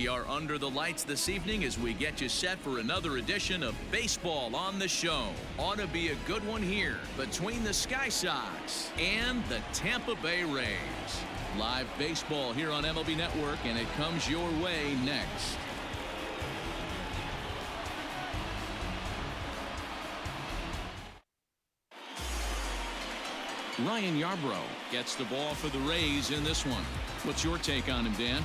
We are under the lights this evening as we get you set for another edition of Baseball on the Show. Ought to be a good one here between the Sky Sox and the Tampa Bay Rays. Live baseball here on MLB Network, and it comes your way next. Ryan Yarbrough gets the ball for the Rays in this one. What's your take on him, Dan?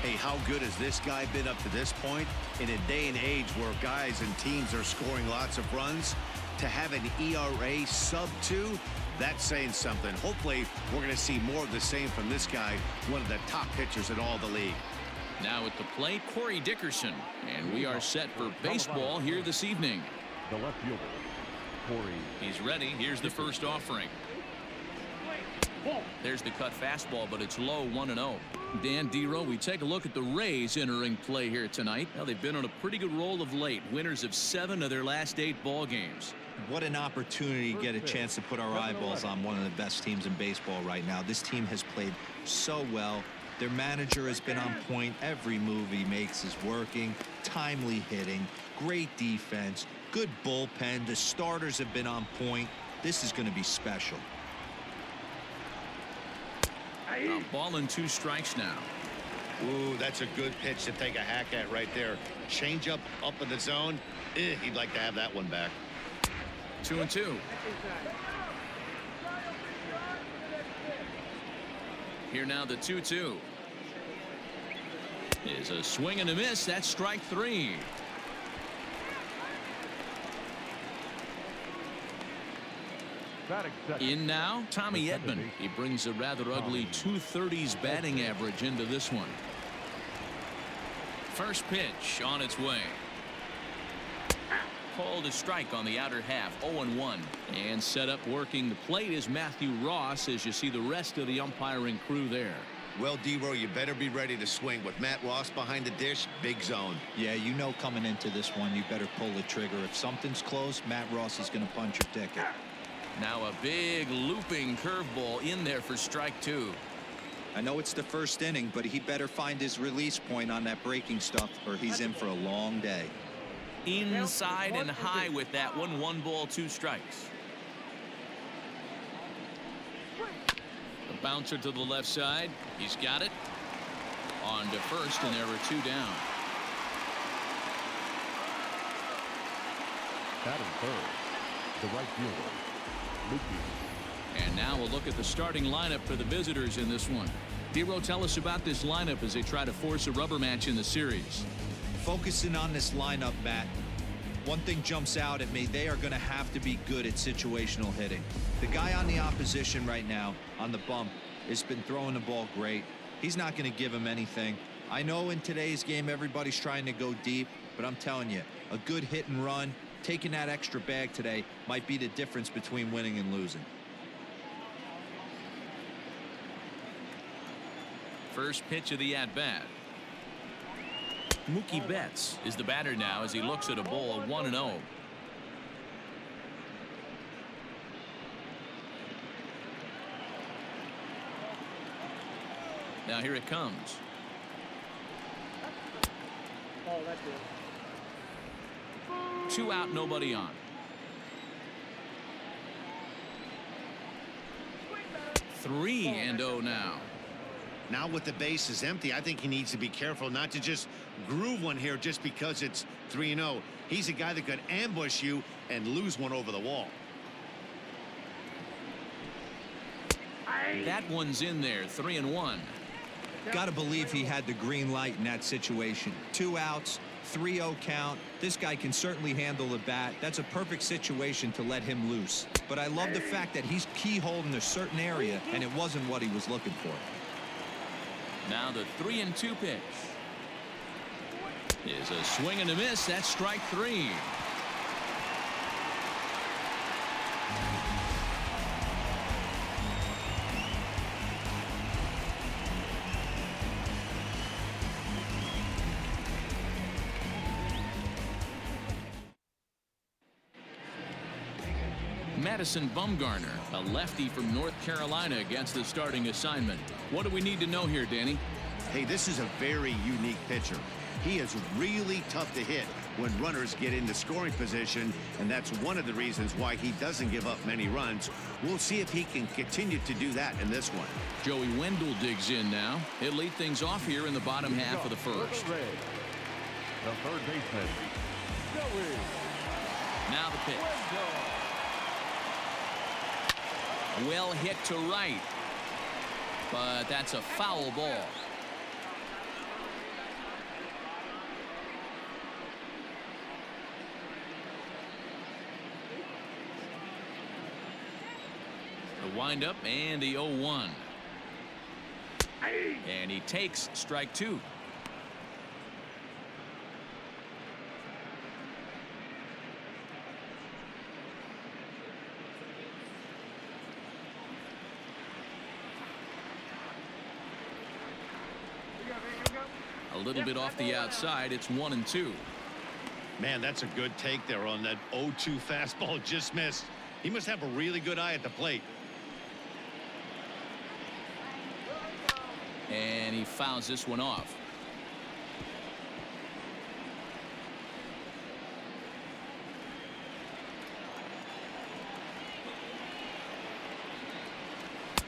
Hey, how good has this guy been up to this point? In a day and age where guys and teams are scoring lots of runs, to have an ERA sub-2, that's saying something. Hopefully, we're going to see more of the same from this guy, one of the top pitchers in all the league. Now at the plate, Corey Dickerson. And we are set for baseball here this evening. The left fielder, Corey. He's ready. Here's the first offering. There's the cut fastball, but it's low, 1-0. Dan Dero, we take a look at the Rays entering play here tonight. Now, they've been on a pretty good roll of late. Winners of 7 of their last 8 ball games. What an opportunity to get a chance to put our eyeballs on one of the best teams in baseball right now. This team has played so well. Their manager has been on point. Every move he makes is working. Timely hitting, great defense, good bullpen. The starters have been on point. This is going to be special. A ball and 2 strikes now. Ooh, that's a good pitch to take a hack at right there. Change up in the zone. He'd like to have that one back. 2-2. Here now the 2-2. Is a swing and a miss. That's strike 3. In now, Tommy Edman. He brings a rather ugly 230s batting average into this one. First pitch on its way. Called a strike on the outer half, 0-1. And set up working the plate is Matthew Ross, as you see the rest of the umpiring crew there. Well, Dero, you better be ready to swing. With Matt Ross behind the dish, big zone. Yeah, you know coming into this one, you better pull the trigger. If something's close, Matt Ross is going to punch your ticket. Now a big looping curveball in there for strike 2. I know it's the first inning, but he better find his release point on that breaking stuff, or he's in for a long day. Inside and high with that one. 1 ball, 2 strikes. The bouncer to the left side. He's got it. On to first, and there are 2 down. Batting third, the right fielder, and now we'll look at the starting lineup for the visitors in this one. Dero, tell us about this lineup as they try to force a rubber match in the series. Focusing on this lineup, Matt, one thing jumps out at me. They are going to have to be good at situational hitting. The guy on the opposition right now on the bump has been throwing the ball great. He's not going to give him anything. I know in today's game everybody's trying to go deep, but I'm telling you, a good hit and run, taking that extra bag today might be the difference between winning and losing. First pitch of the at-bat. Mookie Betts is the batter now as he looks at a ball, 1-0. Now here it comes. Oh, that's good. 2 out, nobody on. 3-0 now. Now with the bases empty, I think he needs to be careful not to just groove one here just because it's 3-0. He's a guy that could ambush you and lose one over the wall. That one's in there, 3-1. Got to believe he had the green light in that situation. 2 outs, 3-0 count. This guy can certainly handle the bat. That's a perfect situation to let him loose. But I love the fact that he's keyholed in a certain area, and it wasn't what he was looking for. Now the 3-2 pitch is a swing and a miss. That's strike 3. Madison Bumgarner, a lefty from North Carolina, against the starting assignment. What do we need to know here, Danny? Hey, this is a very unique pitcher. He is really tough to hit when runners get into scoring position, and that's one of the reasons why he doesn't give up many runs. We'll see if he can continue to do that in this one. Joey Wendell digs in now. He'll lead things off here in the bottom half of the first. The third baseman, Joey. Now the pitch. Well hit to right, but that's a foul ball. The windup and the 0-1. And he takes strike two. A little bit off the outside. It's 1-2. Man, that's a good take there on that 0-2 fastball. Just missed. He must have a really good eye at the plate. And he fouls this one off.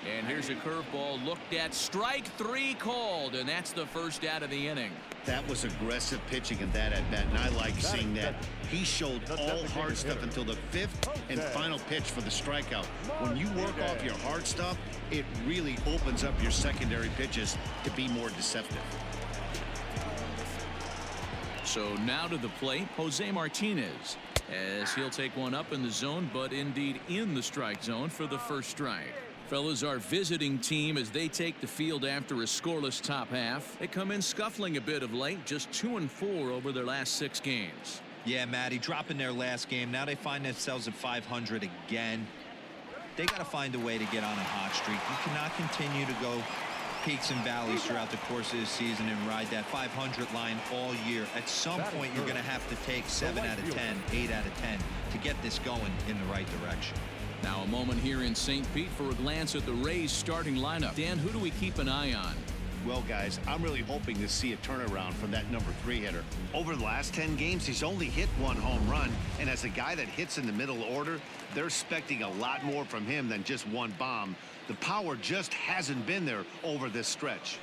And here's a curveball looked at. Strike three called, and that's the first out of the inning. That was aggressive pitching in that at bat, and I like seeing that. He showed all hard stuff until the fifth and final pitch for the strikeout. When you work off your hard stuff, it really opens up your secondary pitches to be more deceptive. So now to the plate, Jose Martinez, as he'll take one up in the zone, but indeed in the strike zone for the first strike. Fellas, our visiting team, as they take the field after a scoreless top half, they come in scuffling a bit of late, just 2-4 over their last 6 games. Yeah, Matty, dropping their last game. Now they find themselves at 500 again. They got to find a way to get on a hot streak. You cannot continue to go peaks and valleys throughout the course of the season and ride that 500 line all year. At some point, you're going to have to take 7 out of 10, 8 out of 10 to get this going in the right direction. Now a moment here in St. Pete for a glance at the Rays starting lineup. Dan, who do we keep an eye on? Well, guys, I'm really hoping to see a turnaround from that number 3 hitter. Over the last 10 games, he's only hit 1 home run, and as a guy that hits in the middle order, they're expecting a lot more from him than just 1 bomb. The power just hasn't been there over this stretch.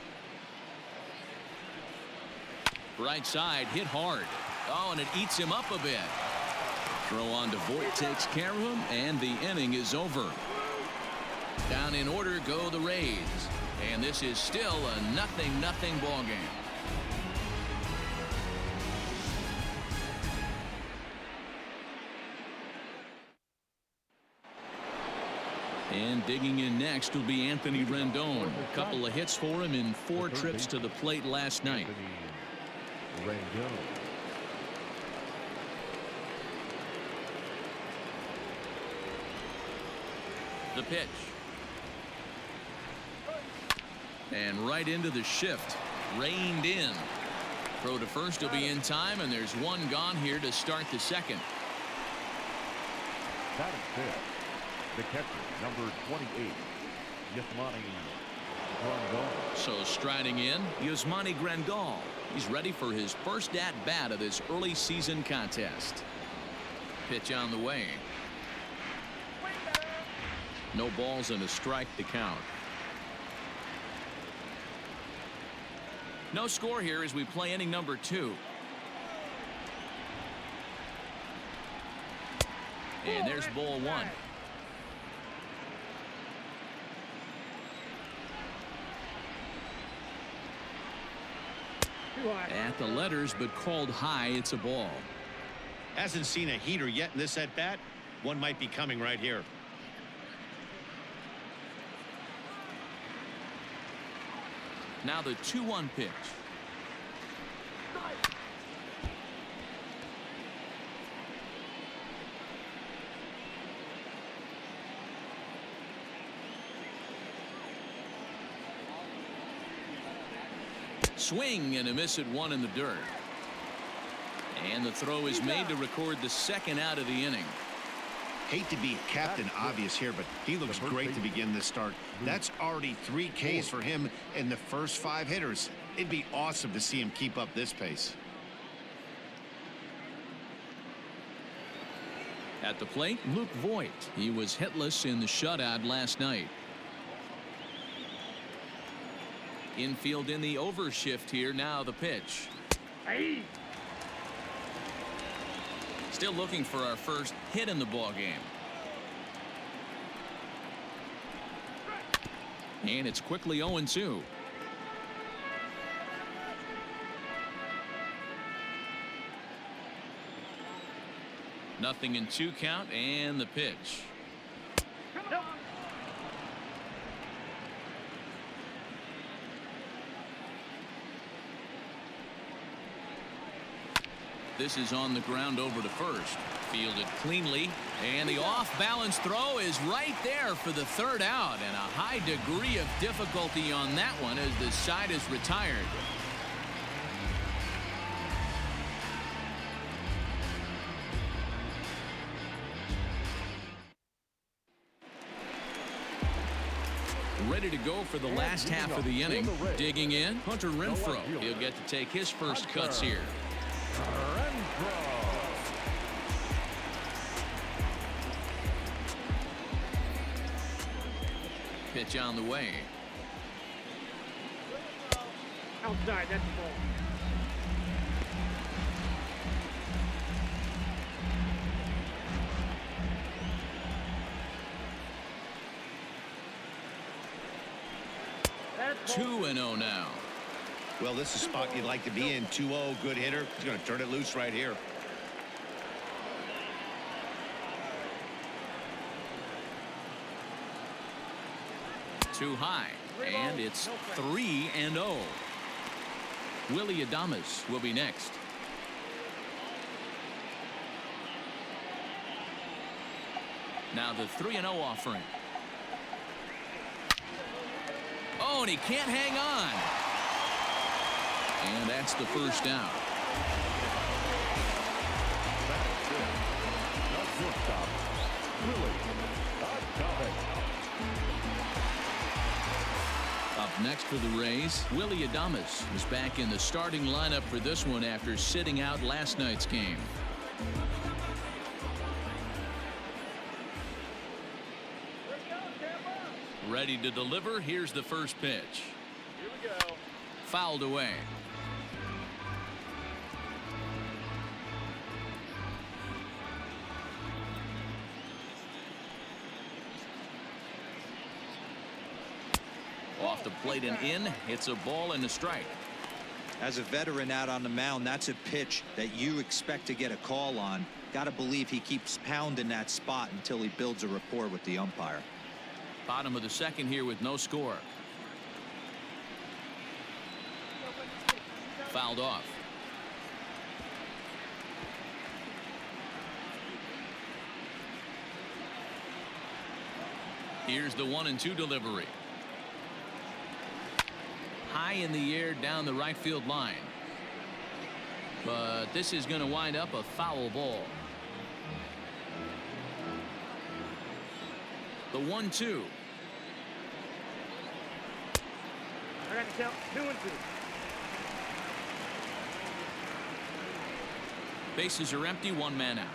Right side, hit hard. Oh, and it eats him up a bit. Throw on to Voit, takes care of him, and the inning is over. Down in order go the Rays. And this is still a 0-0 ball game. And digging in next will be Anthony Rendon. A couple of hits for him in 4 trips to the plate last night. The pitch. And right into the shift. Reined in. Throw to first will be in time, and there's 1 gone here to start the second. Batting fifth, the catcher, number 28, Yasmani Grandal. So striding in, Yasmani Grandal. He's ready for his first at-bat of this early season contest. Pitch on the way. No balls and a strike to count. No score here as we play inning number 2. And there's ball 1. At the letters, but called high. It's a ball. Hasn't seen a heater yet in this at bat. One might be coming right here. Now the 2-1 pitch. Swing and a miss at 1 in the dirt. And the throw is made to record the second out of the inning. Hate to be Captain Obvious here, but he looks great to begin this start. That's already 3 Ks for him in the first 5 hitters. It'd be awesome to see him keep up this pace. At the plate, Luke Voigt. He was hitless in the shutout last night. Infield in the overshift here. Now the pitch. Still looking for our first hit in the ball game. And it's quickly 0-2. Nothing in 2 count, and the pitch. This is on the ground over to first. Fielded cleanly, and the off-balance throw is right there for the 3rd out, and a high degree of difficulty on that one as the side is retired. Ready to go for the last half of the inning. Digging in, Hunter Renfroe. He'll get to take his first cuts here. Pitch on the way. Outside, that's the ball. That's 2-0 now. Well, this is a spot you'd like to be in. 2-0, good hitter. He's going to turn it loose right here. Too high, and it's 3-0. Willie Adames will be next. Now the 3-0 offering. Oh, and he can't hang on. And that's the first out. Up next for the Rays, Willie Adames is back in the starting lineup for this one after sitting out last night's game. Ready to deliver. Here's the first pitch. Here we go. Fouled away. Off the plate and in. It's a ball and a strike. As a veteran out on the mound, that's a pitch that you expect to get a call on. Got to believe he keeps pounding that spot until he builds a rapport with the umpire. Bottom of the second here with no score. Fouled off. Here's the 1-2 delivery. High in the air down the right field line. But this is going to wind up a foul ball. The 1-2. I got to count 2-2. Bases are empty, 1 man out.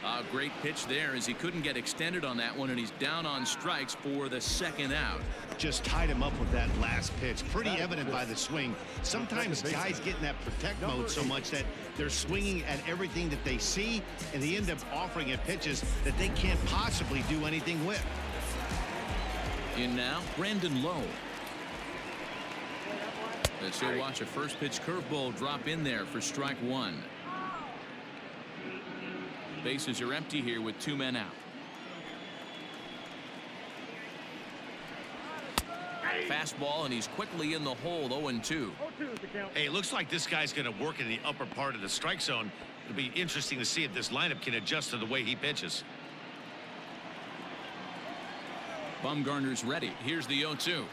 A great pitch there as he couldn't get extended on that one, and he's down on strikes for the 2nd out. Just tied him up with that last pitch. Pretty evident by the swing. Sometimes guys get in that protect mode so much that they're swinging at everything that they see, and they end up offering at pitches that they can't possibly do anything with. In now, Brandon Lowe. Let's go watch a first pitch curveball drop in there for strike 1. Bases are empty here with 2 men out. Fastball, and he's quickly in the hole. 0-2. Hey, it looks like this guy's going to work in the upper part of the strike zone. It'll be interesting to see if this lineup can adjust to the way he pitches. Bumgarner's ready. Here's the 0-2.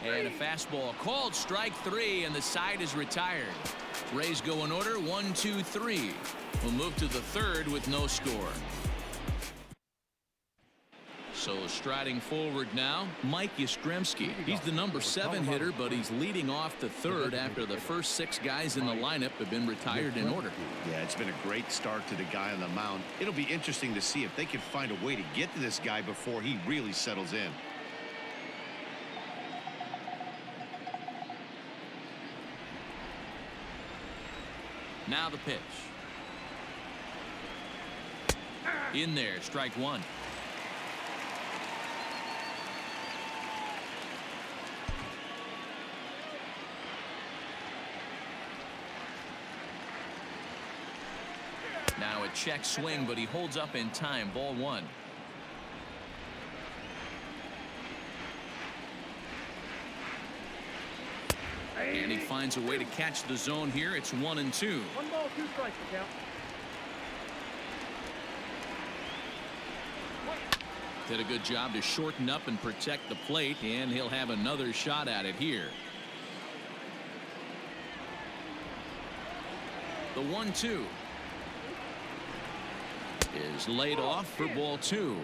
And a fastball called strike 3, and the side is retired. Rays go in order 1, 2, 3. We'll move to the 3rd with no score. So striding forward now, Mike Yastrzemski. He's the number 7 hitter, but he's leading off the third after the first 6 guys in the lineup have been retired in order. Yeah, it's been a great start to the guy on the mound. It'll be interesting to see if they can find a way to get to this guy before he really settles in. Now the pitch. In there, strike 1. Now a check swing, but he holds up in time. Ball 1. And he finds a way to catch the zone here. It's 1-2. 1 ball, 2 strikes to count. Did a good job to shorten up and protect the plate, and he'll have another shot at it here. The 1-2 is laid off for ball 2.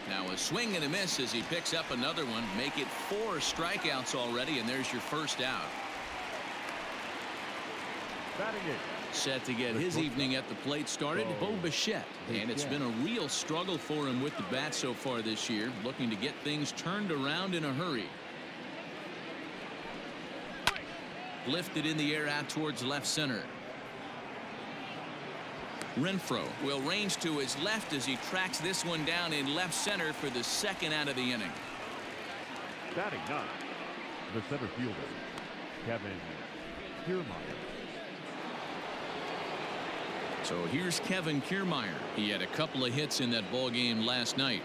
Now a swing and a miss as he picks up another one. Make it 4 strikeouts already, and there's your first out. Set to get his evening at the plate started, Bo Bichette. And it's been a real struggle for him with the bat so far this year, looking to get things turned around in a hurry. Lifted in the air out towards left center. Renfroe will range to his left as he tracks this one down in left center for the second out of the inning. Batting 9, the center fielder, Kevin Kiermaier. So here's Kevin Kiermaier. He had a couple of hits in that ball game last night.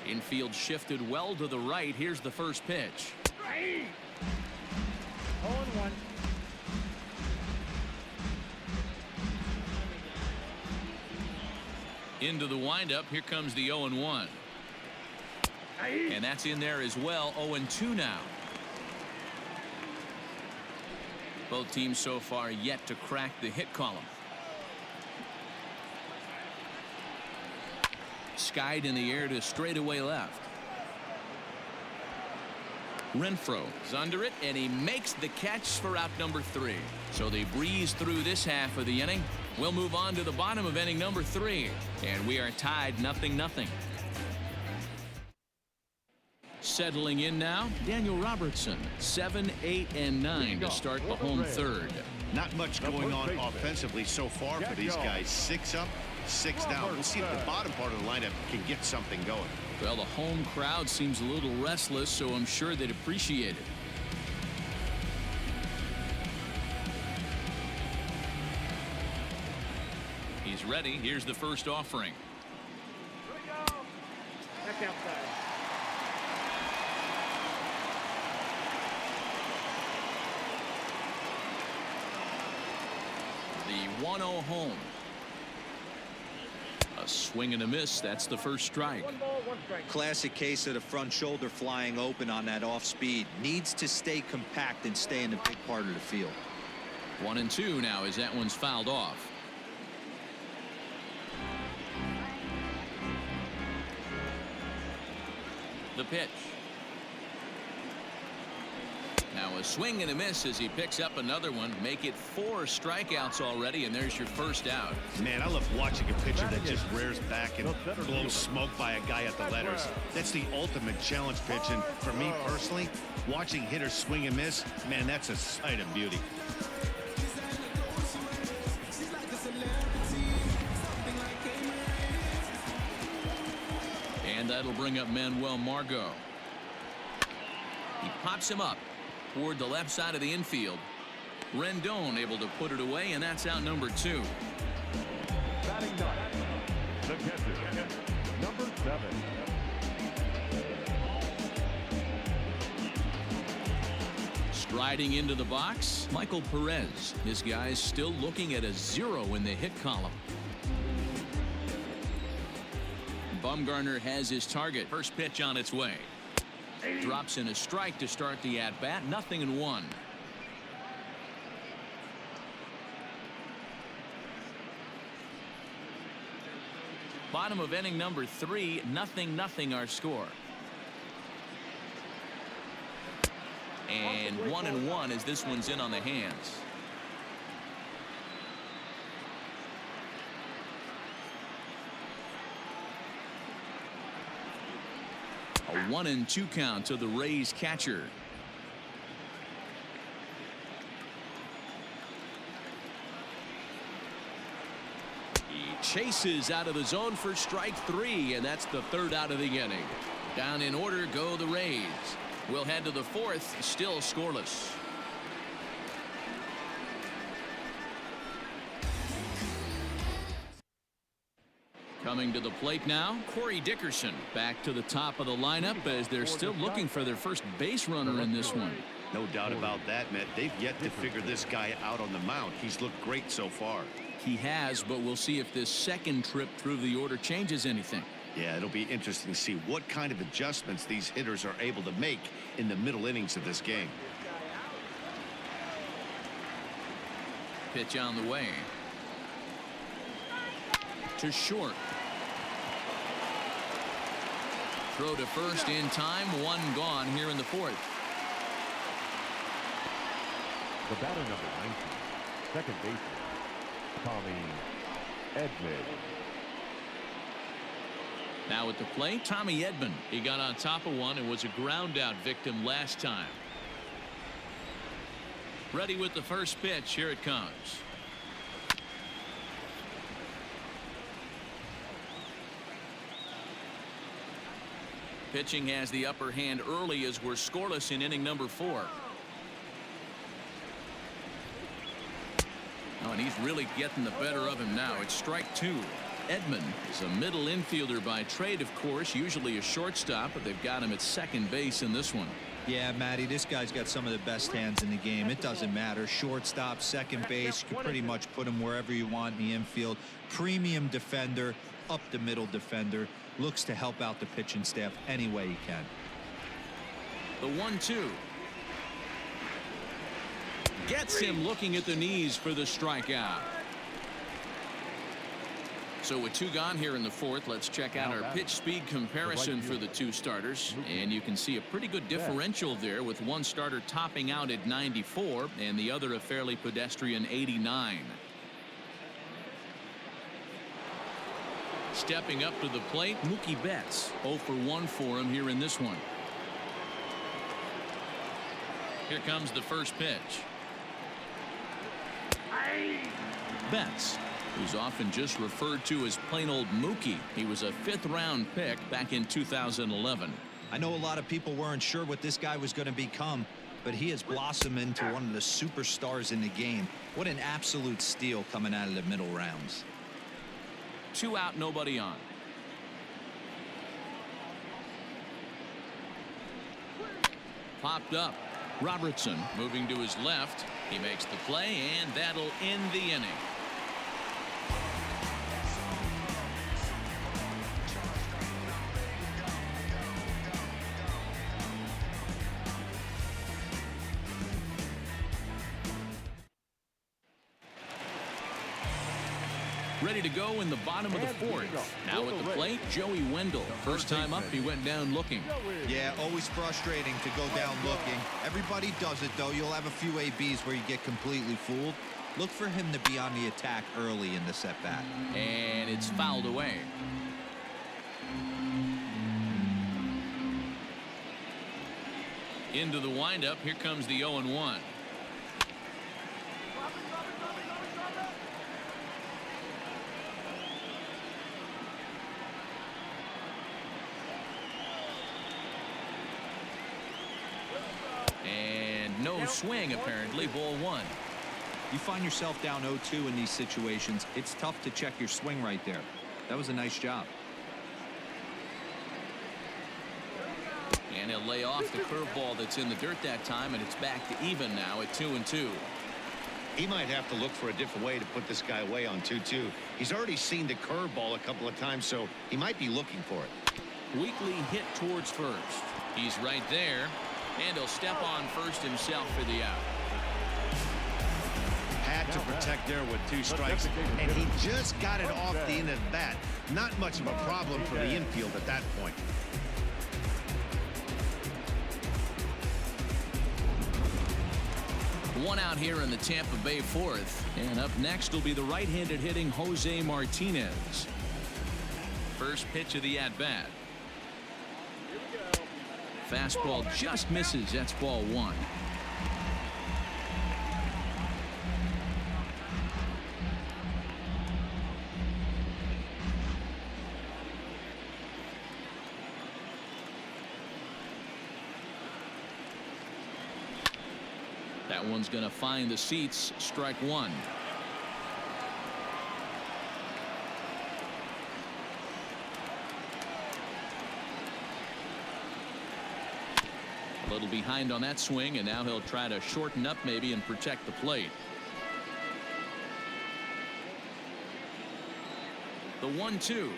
Infield shifted well to the right. Here's the first pitch. 0-1. Into the windup. Here comes the 0-1. And that's in there as well. 0-2 now. Both teams so far yet to crack the hit column. Skied in the air to straightaway left. Renfroe is under it, and he makes the catch for out number 3. So they breeze through this half of the inning. We'll move on to the bottom of inning number 3, and we are tied 0-0. Settling in now, Daniel Robertson. 7, 8, and 9 to start the home third. Not much going on offensively so far for these guys. 6 up, 6 down. We'll see if the bottom part of the lineup can get something going. Well, the home crowd seems a little restless, so I'm sure they'd appreciate it. He's ready. Here's the first offering. Here we go. Back outside. The 1-0 home. A swing and a miss. That's the first strike. 1 ball, 1 strike. Classic case of the front shoulder flying open on that off speed. Needs to stay compact and stay in the big part of the field. 1-2 now as that one's fouled off. The pitch. Now a swing and a miss as he picks up another one. Make it 4 strikeouts already, and there's your first out. Man, I love watching a pitcher that just rears back and blows smoke by a guy at the letters. That's the ultimate challenge pitch, and for me personally, watching hitters swing and miss, man, that's a sight of beauty. And that'll bring up Manuel Margot. He pops him up toward the left side of the infield. Rendon able to put it away, and that's out number 2. Batting 9, the catcher, number 7. Striding into the box, Michael Perez. This guy's still looking at a 0 in the hit column. Bumgarner has his target. First pitch on its way. Drops in a strike to start the at-bat. 0-1. Bottom of inning number 3, 0-0 our score. And 1-1 as this one's in on the hands. A 1-2 count to the Rays catcher. Chases out of the zone for strike 3, and that's the 3rd out of the inning. Down in order go the Rays. We'll head to the 4th, still scoreless. Coming to the plate now, Corey Dickerson back to the top of the lineup as they're still looking for their first base runner in this one. No doubt about that, Matt. They've yet to figure this guy out on the mound. He's looked great so far. He has, but we'll see if this second trip through the order changes anything. Yeah, it'll be interesting to see what kind of adjustments these hitters are able to make in the middle innings of this game. Pitch on the way. To short. Throw to first in time. 1 gone here in the 4th. The batter number 19, second baseman, Tommy Edman. Now at the plate, Tommy Edman. He got on top of one and was a ground out victim last time. Ready with the first pitch. Here it comes. Pitching has the upper hand early as we're scoreless in inning number 4. Oh, and he's really getting the better of him now. It's strike 2. Edman is a middle infielder by trade, of course, usually a shortstop, but they've got him at second base in this one. Yeah, Matty, this guy's got some of the best hands in the game. It doesn't matter. Shortstop, second base, you can pretty much put him wherever you want in the infield. Premium defender, up the middle defender. Looks to help out the pitching staff any way he can. The 1-2. Gets him looking at the knees for the strikeout. So with 2 gone here in the 4th, let's check out our pitch speed comparison for the 2 starters. And you can see a pretty good differential there with one starter topping out at 94 and the other a fairly pedestrian 89. Stepping up to the plate, Mookie Betts. 0 for 1 for him here in this one. Here comes the first pitch. Betts, who's often just referred to as plain old Mookie. He was a 5th round pick back in 2011. I know a lot of people weren't sure what this guy was going to become, but he has blossomed into one of the superstars in the game. What an absolute steal coming out of the middle rounds. 2 out, nobody on. Popped up. Robertson moving to his left. He makes the play, and that'll end the inning. Ready to go in the bottom of the 4th. Now at the plate, Joey Wendell. First time up, he went down looking. Yeah, always frustrating to go down looking. Everybody does it, though. You'll have a few ABs where you get completely fooled. Look for him to be on the attack early in the at-bat. And it's fouled away. Into the windup. Here comes the 0-1. No swing, apparently. Ball 1. You find yourself down 0-2 in these situations. It's tough to check your swing right there. That was a nice job. And he'll lay off the curveball that's in the dirt that time, and it's back to even now at 2-2. He might have to look for a different way to put this guy away on 2-2. He's already seen the curveball a couple of times, so he might be looking for it. Weekly hit towards first. He's right there, and he'll step on first himself for the out. Had to protect there with 2 strikes, and he just got it off the end of the bat. Not much of a problem for the infield at that point. One out here in the Tampa Bay 4th, and up next will be the right-handed hitting Jose Martinez. First pitch of the at-bat. Fastball just misses. That's ball 1. That one's going to find the seats. Strike 1. A little behind on that swing, and now he'll try to shorten up maybe and protect the plate. The 1-2.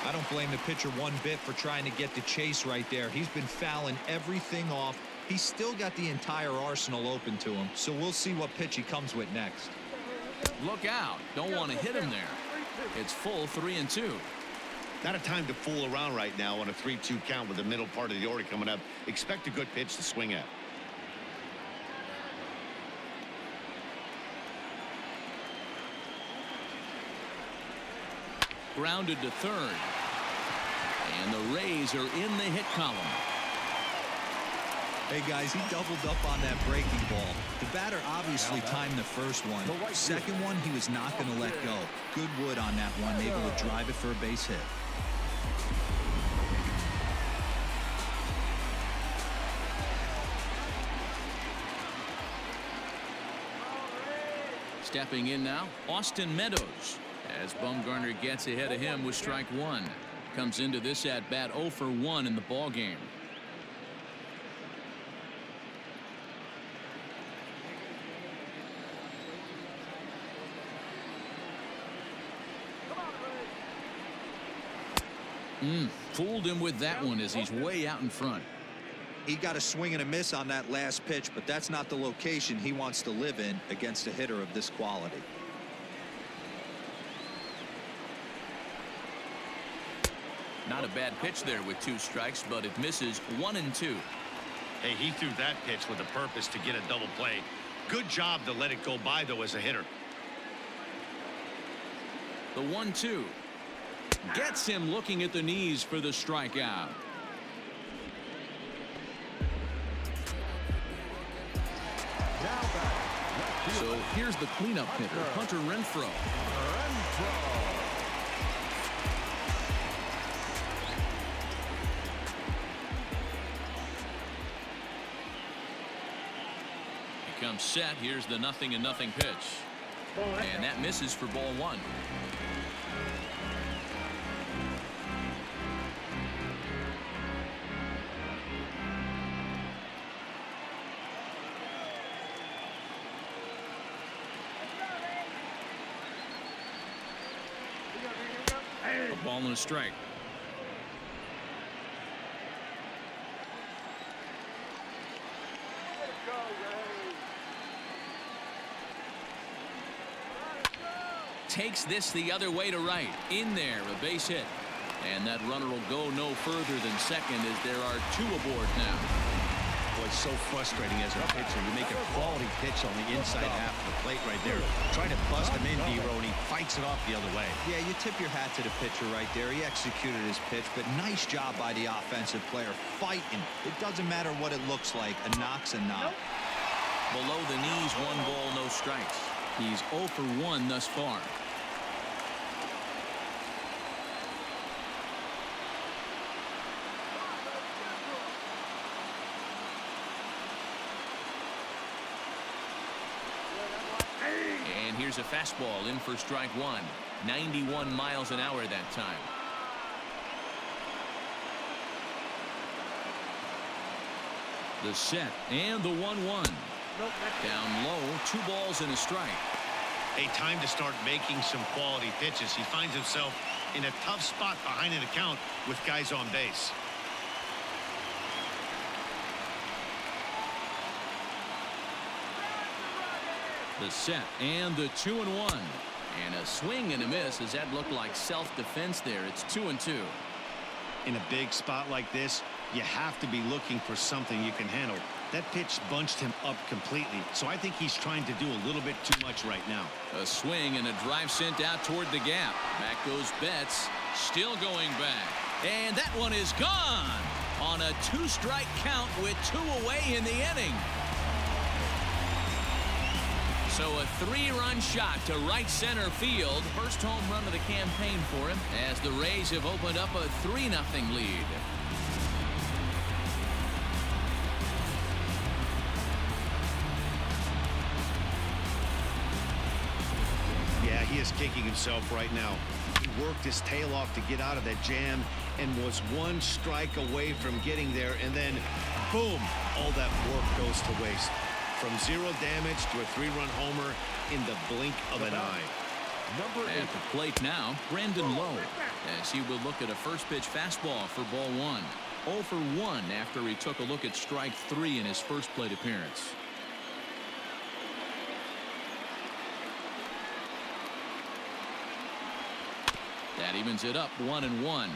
I don't blame the pitcher one bit for trying to get the chase right there. He's been fouling everything off. He's still got the entire arsenal open to him, so we'll see what pitch he comes with next. Look out. Don't want to hit him there. It's full 3-2. Not a time to fool around right now on a 3-2 count with the middle part of the order coming up. Expect a good pitch to swing at. Grounded to third. And the Rays are in the hit column. Hey guys, he doubled up on that breaking ball. The batter obviously timed the first one. Second one, he was not going to let go. Good wood on that one, able to drive it for a base hit. Stepping in now, Austin Meadows. As Bumgarner gets ahead of him with strike 1. Comes into this at bat 0 for 1 in the ball game. Fooled him with that one as he's way out in front. He got a swing and a miss on that last pitch, but that's not the location he wants to live in against a hitter of this quality. Not a bad pitch there with 2 strikes, but it misses 1 and 2. Hey, he threw that pitch with a purpose to get a double play. Good job to let it go by, though, as a hitter. The 1-2 gets him looking at the knees for the strikeout. So here's the cleanup hitter, Hunter Renfroe. He comes set. Here's the 0-0 pitch. And that misses for ball 1. A ball and a strike. Takes this the other way to right. In there, a base hit. And that runner will go no further than second as there are 2 aboard now. Boy, it's so frustrating as a pitcher. You make a quality pitch on the inside half of the plate right there. Try to bust him in, D-Row, and he fights it off the other way. Yeah, you tip your hat to the pitcher right there. He executed his pitch, but nice job by the offensive player fighting. It doesn't matter what it looks like. A knock's a knock. Below the knees, 1 ball, no strikes. He's 0 for 1 thus far. And here's a fastball in for strike 1. 91 miles an hour that time. The set and the 1-1. Nope, that's Down low, 2 balls and a strike. A time to start making some quality pitches. He finds himself in a tough spot behind an account with guys on base. The set and the 2-1. And a swing and a miss. Does that look like self-defense there? It's 2-2. In a big spot like this, you have to be looking for something you can handle. That pitch bunched him up completely, so I think he's trying to do a little bit too much right now. A swing and a drive sent out toward the gap. Back goes Betts, still going back. And that one is gone on a 2-strike count with 2 away in the inning. So a 3-run shot to right center field. First home run of the campaign for him as the Rays have opened up a 3-0 lead. Yeah, he is kicking himself right now. He worked his tail off to get out of that jam and was 1 strike away from getting there, and then boom, all that work goes to waste. From 0 damage to a 3-run homer in the blink of an eye. At the plate now, Brandon Lowe, as he will look at a first pitch fastball for ball 1. 0 for 1 after he took a look at strike 3 in his first plate appearance. That evens it up 1-1.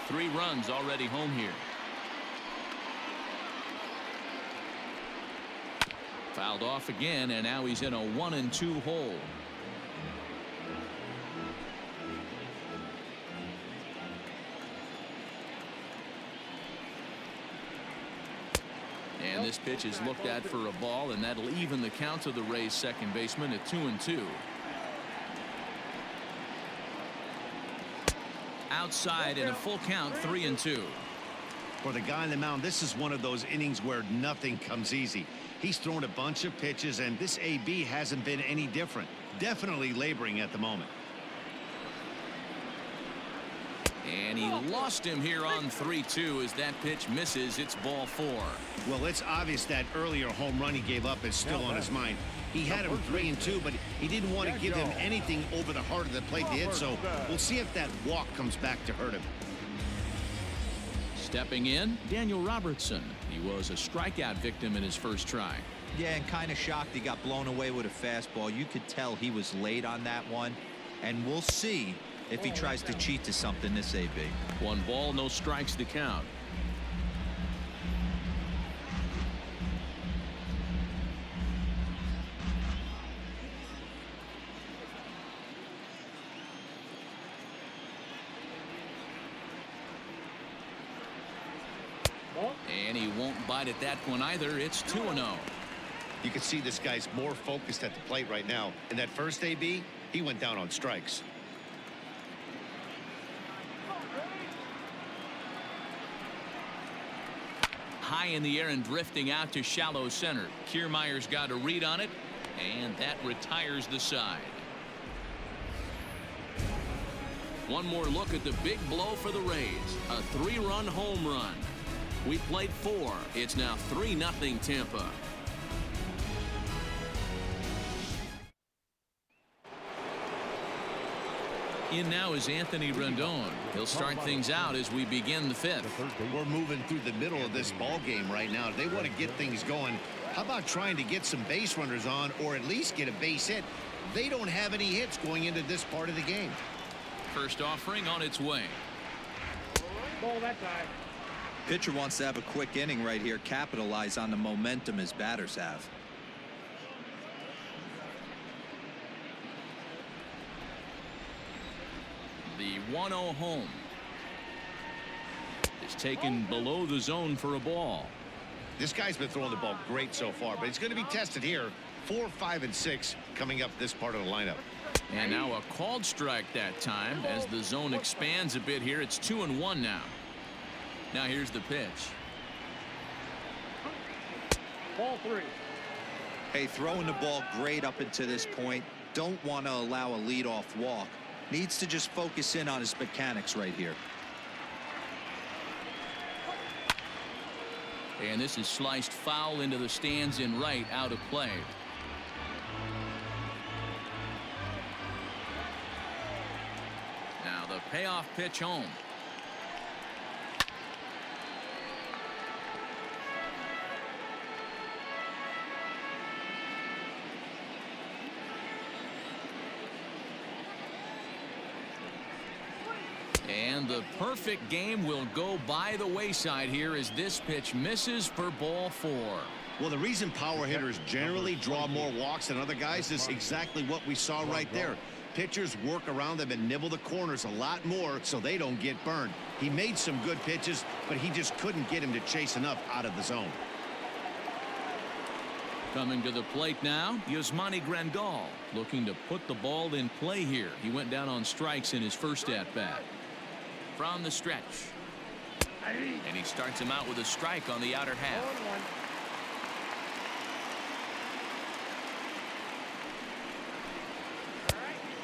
Three runs already home here. Fouled off again, and now he's in a 1-2 hole. And this pitch is looked at for a ball, and that'll even the count to the Rays second baseman at 2-2. Outside in a full count, 3-2. For the guy on the mound, this is one of those innings where nothing comes easy. He's thrown a bunch of pitches, and this AB hasn't been any different. Definitely laboring at the moment. And he lost him here on 3-2 as that pitch misses. It's ball 4. Well, it's obvious that earlier home run he gave up is still on his mind. He had him 3-2, but he didn't want to give him anything over the heart of the plate to hit, so we'll see if that walk comes back to hurt him. Stepping in, Daniel Robertson. He was a strikeout victim in his first try. Yeah, and kind of shocked he got blown away with a fastball. You could tell he was late on that one, and we'll see if he tries to cheat to something this AB. 1 ball, no strikes to count. And he won't bite at that one either. It's 2-0. You can see this guy's more focused at the plate right now. In that first AB, he went down on strikes. High in the air and drifting out to shallow center. Kiermaier's got a read on it, and that retires the side. One more look at the big blow for the Rays. A 3-run home run. We played 4. It's now 3-0 Tampa. In now is Anthony Rendon. He'll start things out as we begin the 5th. We're moving through the middle of this ball game right now. They want to get things going. How about trying to get some base runners on, or at least get a base hit? They don't have any hits going into this part of the game. First offering on its way. ball that time. Pitcher wants to have a quick inning right here, capitalize on the momentum his batters have. The 1-0 home is taken below the zone for a ball. This guy's been throwing the ball great so far, but it's going to be tested here. 4, 5, and 6 coming up this part of the lineup. And now a called strike that time as the zone expands a bit here. It's 2-1 now. Now here's the pitch. Ball 3. Hey, throwing the ball great up until this point. Don't want to allow a leadoff walk. Needs to just focus in on his mechanics right here. And this is sliced foul into the stands in right, out of play. Now the payoff pitch home. And the perfect game will go by the wayside here as this pitch misses for ball 4. Well, the reason power hitters generally draw more walks than other guys is exactly what we saw right there. Pitchers work around them and nibble the corners a lot more so they don't get burned. He made some good pitches, but he just couldn't get him to chase enough out of the zone. Coming to the plate now, Yasmani Grandal looking to put the ball in play here. He went down on strikes in his first at-bat. From the stretch. And he starts him out with a strike on the outer half.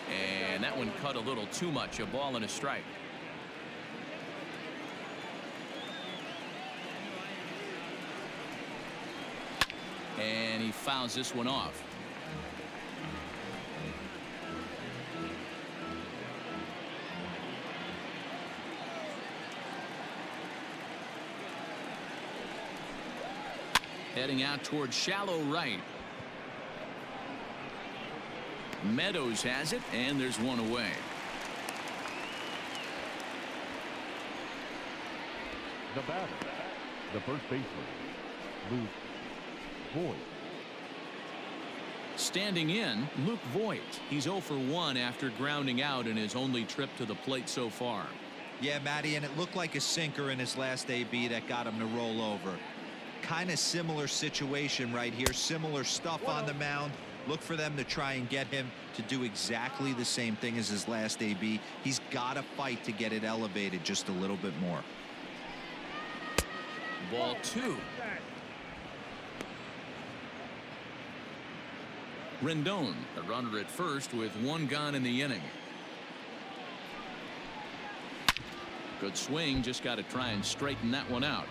And that one cut a little too much. A ball and a strike. And he fouls this one off. Heading out towards shallow right. Meadows has it, and there's one away. The batter, the first baseman, Luke Voigt. Standing in, Luke Voigt. He's 0 for 1 after grounding out in his only trip to the plate so far. Yeah, Matty, and it looked like a sinker in his last AB that got him to roll over. Kind of similar situation right here. Similar stuff on the mound. Look for them to try and get him to do exactly the same thing as his last AB. He's got to fight to get it elevated just a little bit more. Ball 2. Rendon, a runner at first with 1 gone in the inning. Good swing, just got to try and straighten that one out.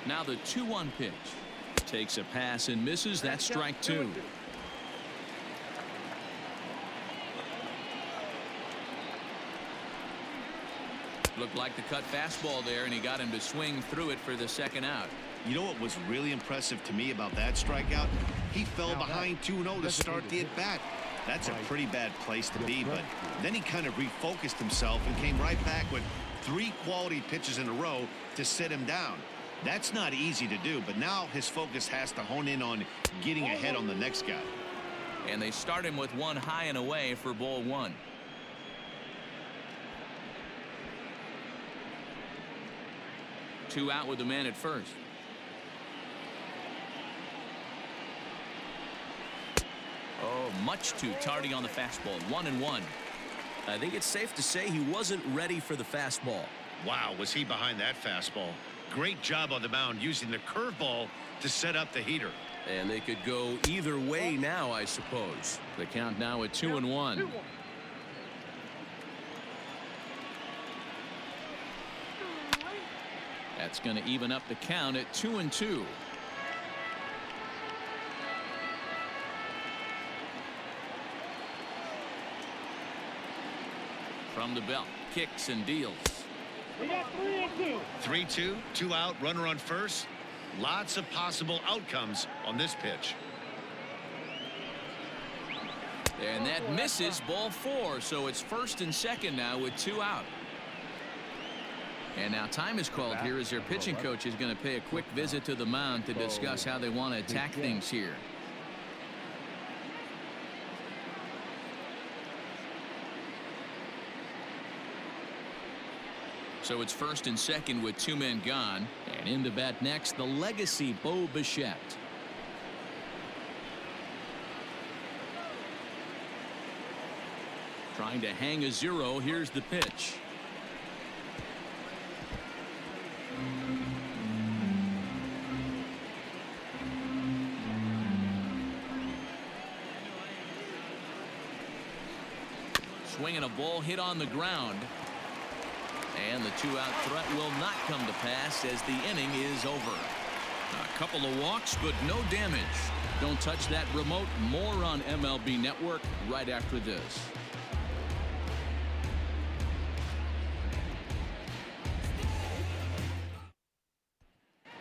Now the 2-1 pitch. Takes a pass and misses. That's strike 2. Looked like the cut fastball there, and he got him to swing through it for the second out. You know what was really impressive to me about that strikeout? He fell behind 2-0 to start the at-bat. That's a pretty bad place to be, but then he kind of refocused himself and came right back with 3 quality pitches in a row to sit him down. That's not easy to do, but now his focus has to hone in on getting ahead on the next guy. And they start him with 1 high and away for ball 1. Two out with the man at first. Oh, much too tardy on the fastball. 1-1. I think it's safe to say he wasn't ready for the fastball. Wow, was he behind that fastball? Great job on the mound using the curveball to set up the heater. And they could go either way now, I suppose. The count now at 2-1. That's going to even up the count at 2-2. From the belt, kicks and deals. We got 3-2. 3-2, 2 out, runner on first. Lots of possible outcomes on this pitch. And that misses, ball 4. So it's first and second now with 2 out. And now time is called here as their pitching coach is going to pay a quick visit to the mound to discuss how they want to attack things here. So it's first and second with 2 men gone. And in to bat next, the legacy Bo Bichette. Trying to hang a 0. Here's the pitch. bringing a ball hit on the ground. And the two-out threat will not come to pass as the inning is over. A couple of walks, but no damage. Don't touch that remote. More on MLB Network right after this.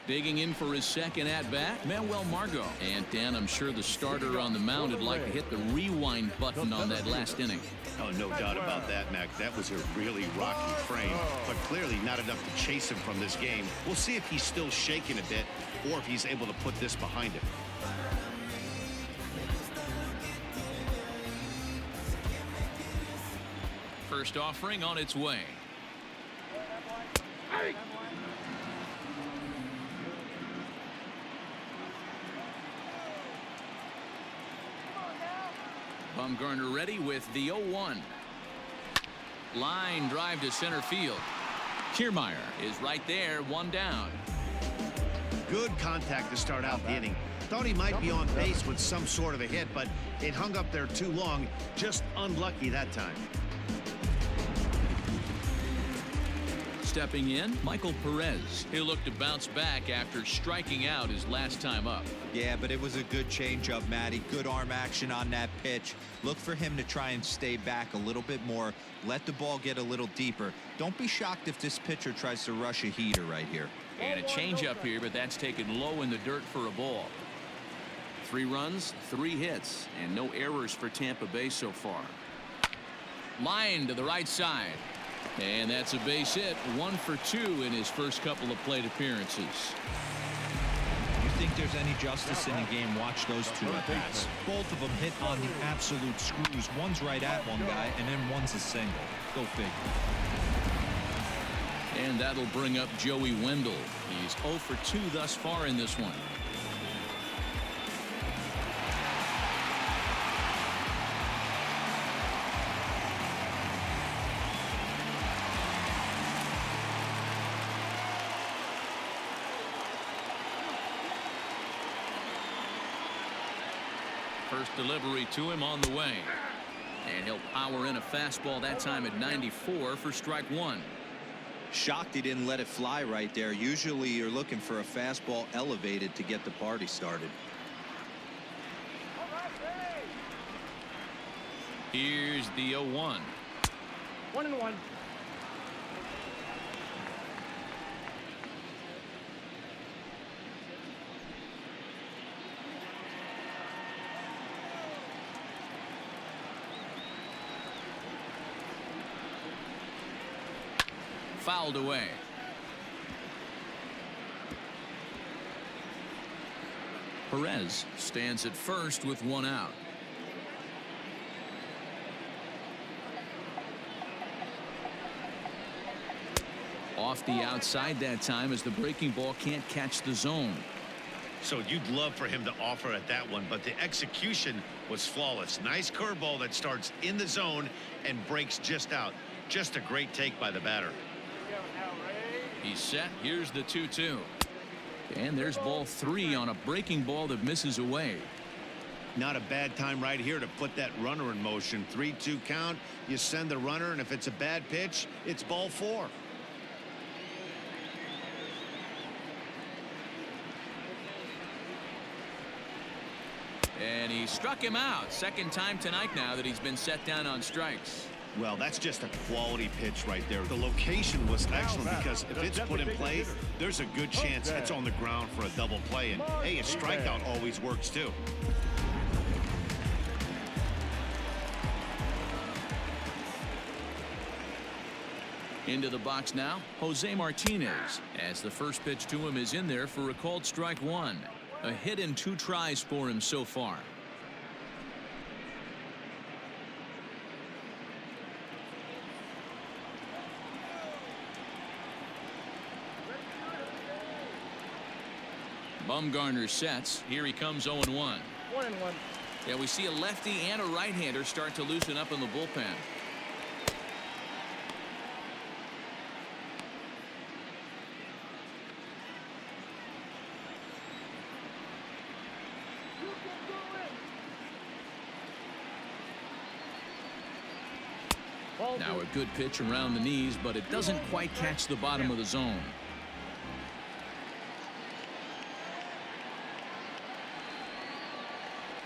Digging in for his second at-bat, Manuel Margot. And Dan, I'm sure the starter on the mound would like to hit the rewind button on that last inning. Oh, no doubt about that, Mac. That was a really rocky frame, but clearly not enough to chase him from this game. We'll see if he's still shaking a bit or if he's able to put this behind him. First offering on its way. Bumgarner ready with the 0-1. Line drive to center field. Kiermaier is right there, one down. Good contact to start out the inning. Thought he might be on base with some sort of a hit, but it hung up there too long. Just unlucky that time. Stepping in, Michael Perez. He'll look to bounce back after striking out his last time up. Yeah, but it was a good changeup, Matty. Good arm action on that pitch. Look for him to try and stay back a little bit more. Let the ball get a little deeper. Don't be shocked if this pitcher tries to rush a heater right here. And a changeup here, but that's taken low in the dirt for a ball. 3 runs, 3 hits, and no errors for Tampa Bay so far. Line to the right side. And that's a base hit. 1 for 2 in his first couple of plate appearances. You think there's any justice in the game? Watch those two at bats. Both of them hit on the absolute screws. One's right at one guy, and then one's a single. Go figure. And that'll bring up Joey Wendell. He's 0 for 2 thus far in this one. First delivery to him on the way. And he'll power in a fastball that time at 94 for strike 1. Shocked he didn't let it fly right there. Usually you're looking for a fastball elevated to get the party started. Here's the 0-1. 1-1. Fouled away. Perez stands at first with 1 out. Off the outside that time as the breaking ball can't catch the zone. So you'd love for him to offer at that one, but the execution was flawless. Nice curveball that starts in the zone and breaks just out. Just a great take by the batter. He's set. Here's the 2-2. And there's ball 3 on a breaking ball that misses away. Not a bad time right here to put that runner in motion. 3-2 count. You send the runner, and if it's a bad pitch, it's ball 4. And he struck him out. Second time tonight now that he's been set down on strikes. Well, that's just a quality pitch right there. The location was excellent because if it's put in play, there's a good chance it's on the ground for a double play. And, hey, a strikeout always works, too. Into the box now, Jose Martinez, as the first pitch to him is in there for a called strike 1. A hit in 2 tries for him so far. Bumgarner sets. Here he comes 0-1. 1-1. Yeah, we see a lefty and a right-hander start to loosen up in the bullpen. Now a good pitch around the knees, but it doesn't quite catch the bottom of the zone.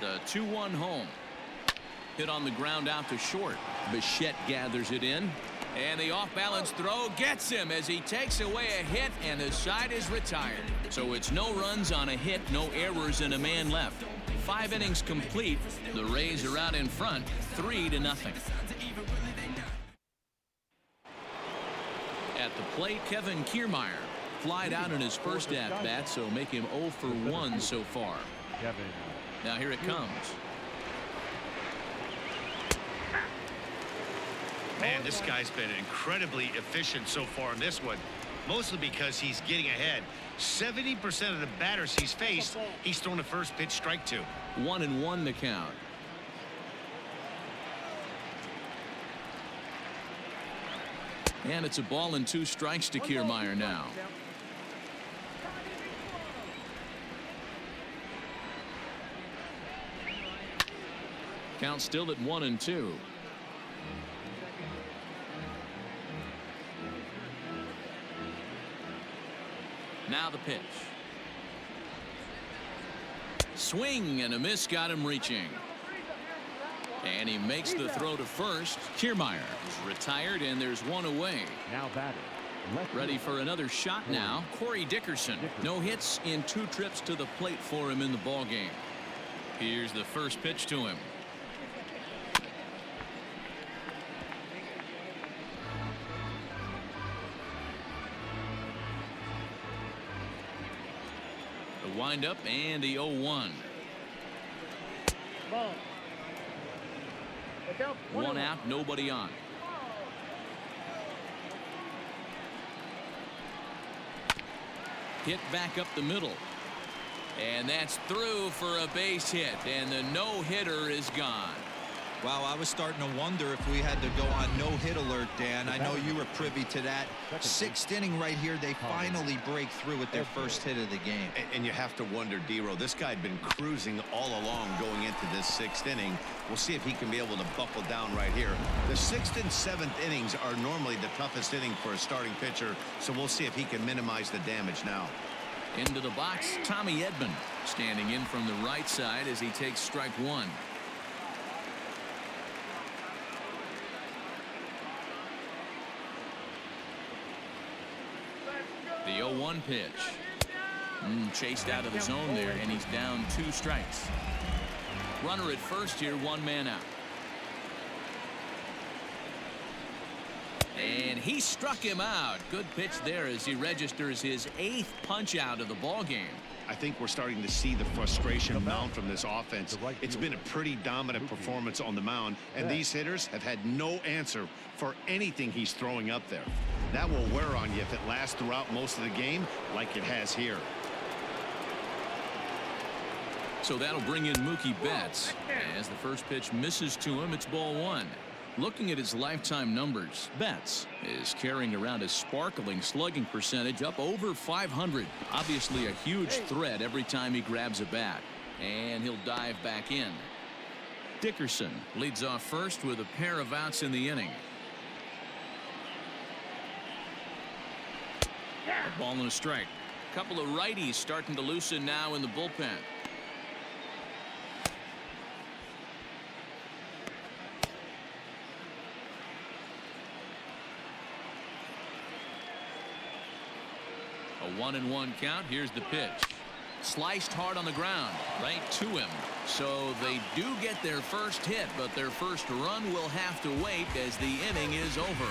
The 2-1 home. Hit on the ground out to short. Bichette gathers it in. And the off-balance throw gets him as he takes away a hit, and the side is retired. So it's no runs on a hit, no errors, and a man left. 5 innings complete. The Rays are out in front, 3-0. At the plate, Kevin Kiermaier flied out in his first at-bat, so make him 0 for 1 so far. Now here it comes. Man, this guy's been incredibly efficient so far in this one, mostly because he's getting ahead. 70% of the batters he's faced, he's thrown a first pitch strike to. 1-1 the count. And it's a ball and 2 strikes to Kiermaier now. Count still at 1-2. Now the pitch. Swing and a miss got him reaching. And he makes the throw to first. Kiermaier is retired, and there's one away. Now batting. Ready for another shot now. Corey Dickerson. No hits in 2 trips to the plate for him in the ball game. Here's the first pitch to him. The windup and the 0-1. Ball. 1 out, nobody on. Hit back up the middle. And that's through for a base hit. And the no-hitter is gone. Wow, I was starting to wonder if we had to go on no-hit alert, Dan. I know you were privy to that. 6th inning right here, they finally break through with their first hit of the game. And you have to wonder, D-Row, this guy had been cruising all along going into this 6th inning. We'll see if he can be able to buckle down right here. The 6th and 7th innings are normally the toughest inning for a starting pitcher, so we'll see if he can minimize the damage now. Into the box, Tommy Edman standing in from the right side as he takes strike 1. The 0-1 pitch. Chased out of the zone there, and he's down 2 strikes. Runner at first here, 1 man out. And he struck him out. Good pitch there as he registers his 8th punch out of the ball game. I think we're starting to see the frustration mount from this offense. It's been a pretty dominant performance on the mound, and these hitters have had no answer for anything he's throwing up there. That will wear on you if it lasts throughout most of the game like it has here. So that'll bring in Mookie Betts. As the first pitch misses to him, it's ball 1. Looking at his lifetime numbers, Betts is carrying around a sparkling slugging percentage up over 500. Obviously a huge threat every time he grabs a bat. And he'll dive back in. Dickerson leads off first with a pair of outs in the inning. A ball and a strike. A couple of righties starting to loosen now in the bullpen. A 1-1 count. Here's the pitch. Sliced hard on the ground right to him. So they do get their first hit, but their first run will have to wait as the inning is over.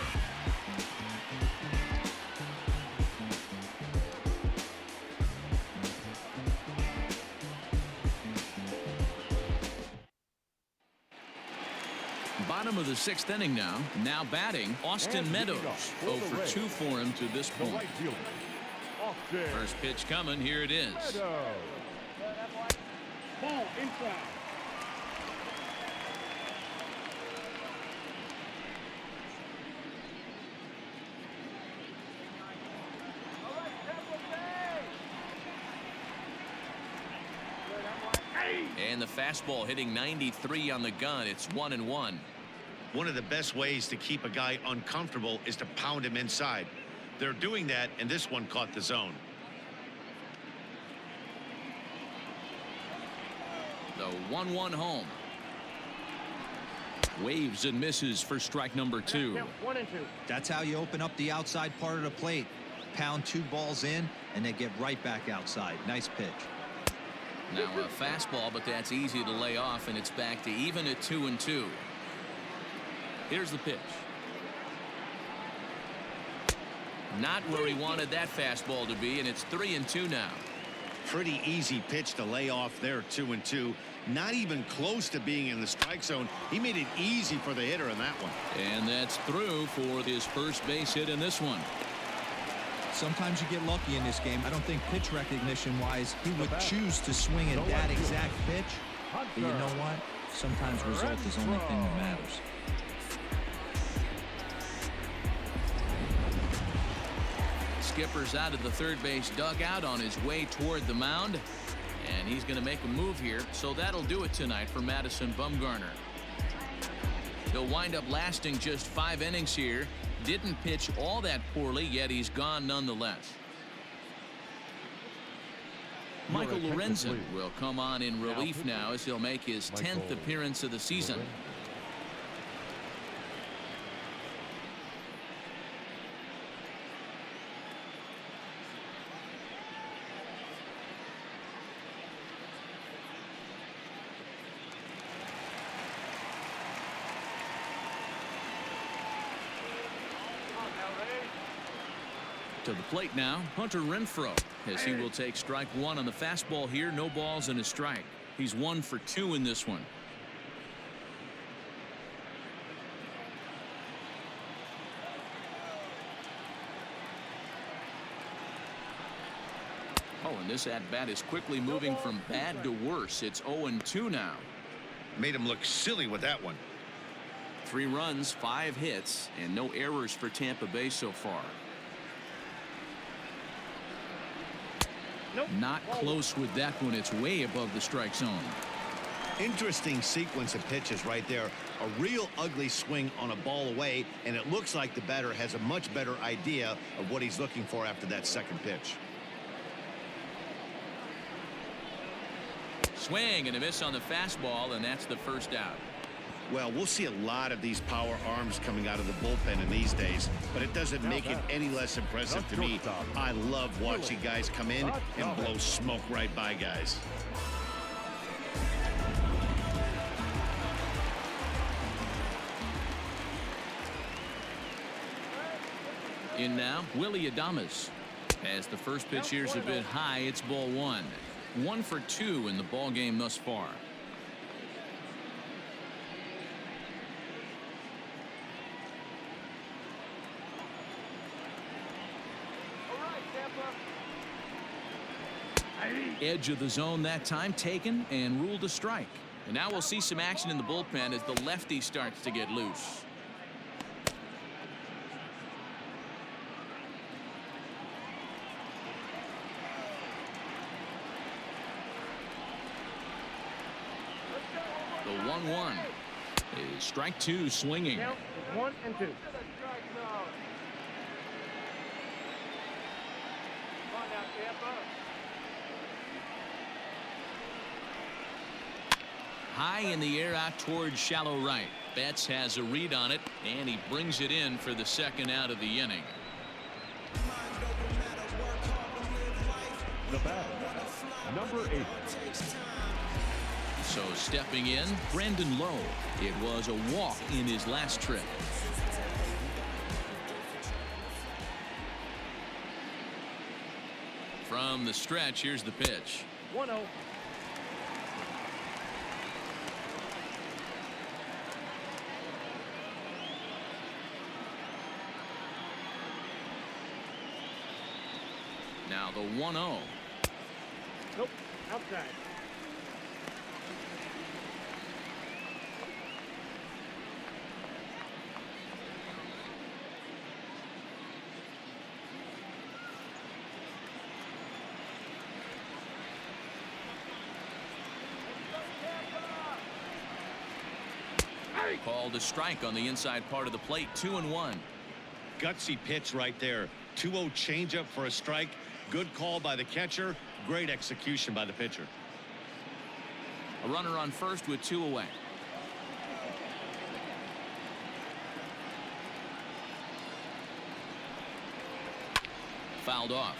Bottom of the 6th inning now. Now batting, Austin Meadows. 0 for 2 for him to this point. First pitch coming. Here it is. Ball inside. And the fastball hitting 93 on the gun. It's 1-1. One of the best ways to keep a guy uncomfortable is to pound him inside. They're doing that, and this one caught the zone. The 1-1 home. Waves and misses for strike number 2. 1-2. That's how you open up the outside part of the plate. Pound 2 balls in, and they get right back outside. Nice pitch. Now a fastball, but that's easy to lay off, and it's back to even at 2-2. Here's the pitch. Not where he wanted that fastball to be, and it's 3-2 now. Pretty easy pitch to lay off there, 2-2. Not even close to being in the strike zone. He made it easy for the hitter in that one. And that's through for his first base hit in this one. Sometimes you get lucky in this game. I don't think pitch recognition wise he would choose to swing at that exact pitch. But you know what? Sometimes result is the only thing that matters. Skipper's out of the third base dugout on his way toward the mound. And he's going to make a move here, so that'll do it tonight for Madison Bumgarner. He'll wind up lasting just 5 innings here. Didn't pitch all that poorly, yet he's gone nonetheless. Michael Lorenzen will come on in relief now as he'll make his 10th appearance of the season. To the plate now, Hunter Renfroe, as he will take strike 1 on the fastball here. No balls and a strike. He's 1 for 2 in this one. Oh, and this at-bat is quickly moving from bad to worse. It's 0-2 now. Made him look silly with that one. 3 runs, 5 hits, and no errors for Tampa Bay so far. Nope. Not close with that one. It's way above the strike zone. Interesting sequence of pitches right there. A real ugly swing on a ball away, and it looks like the batter has a much better idea of what he's looking for after that second pitch. Swing and a miss on the fastball, and that's the first out. Well, we'll see a lot of these power arms coming out of the bullpen in these days, but it doesn't make it any less impressive to me. I love watching guys come in and blow smoke right by guys. In now, Willie Adames. As the first pitch here's a bit high, it's ball 1. 1 for 2 in the ball game thus far. Edge of the zone that time taken and ruled a strike. And now we'll see some action in the bullpen as the lefty starts to get loose. The 1-1 is strike 2 swinging. Count 1 and 2. High in the air out towards shallow right. Betts has a read on it, and he brings it in for the second out of the inning. The bat, number 8. So stepping in, Brandon Lowe. It was a walk in his last trip. From the stretch, here's the pitch. 1-0. Now the 1-0. Nope. Outside. Called a strike on the inside part of the plate. 2-1. Gutsy pitch right there. 2-0 changeup for a strike. Good call by the catcher. Great execution by the pitcher. A runner on first with 2 away. Fouled off.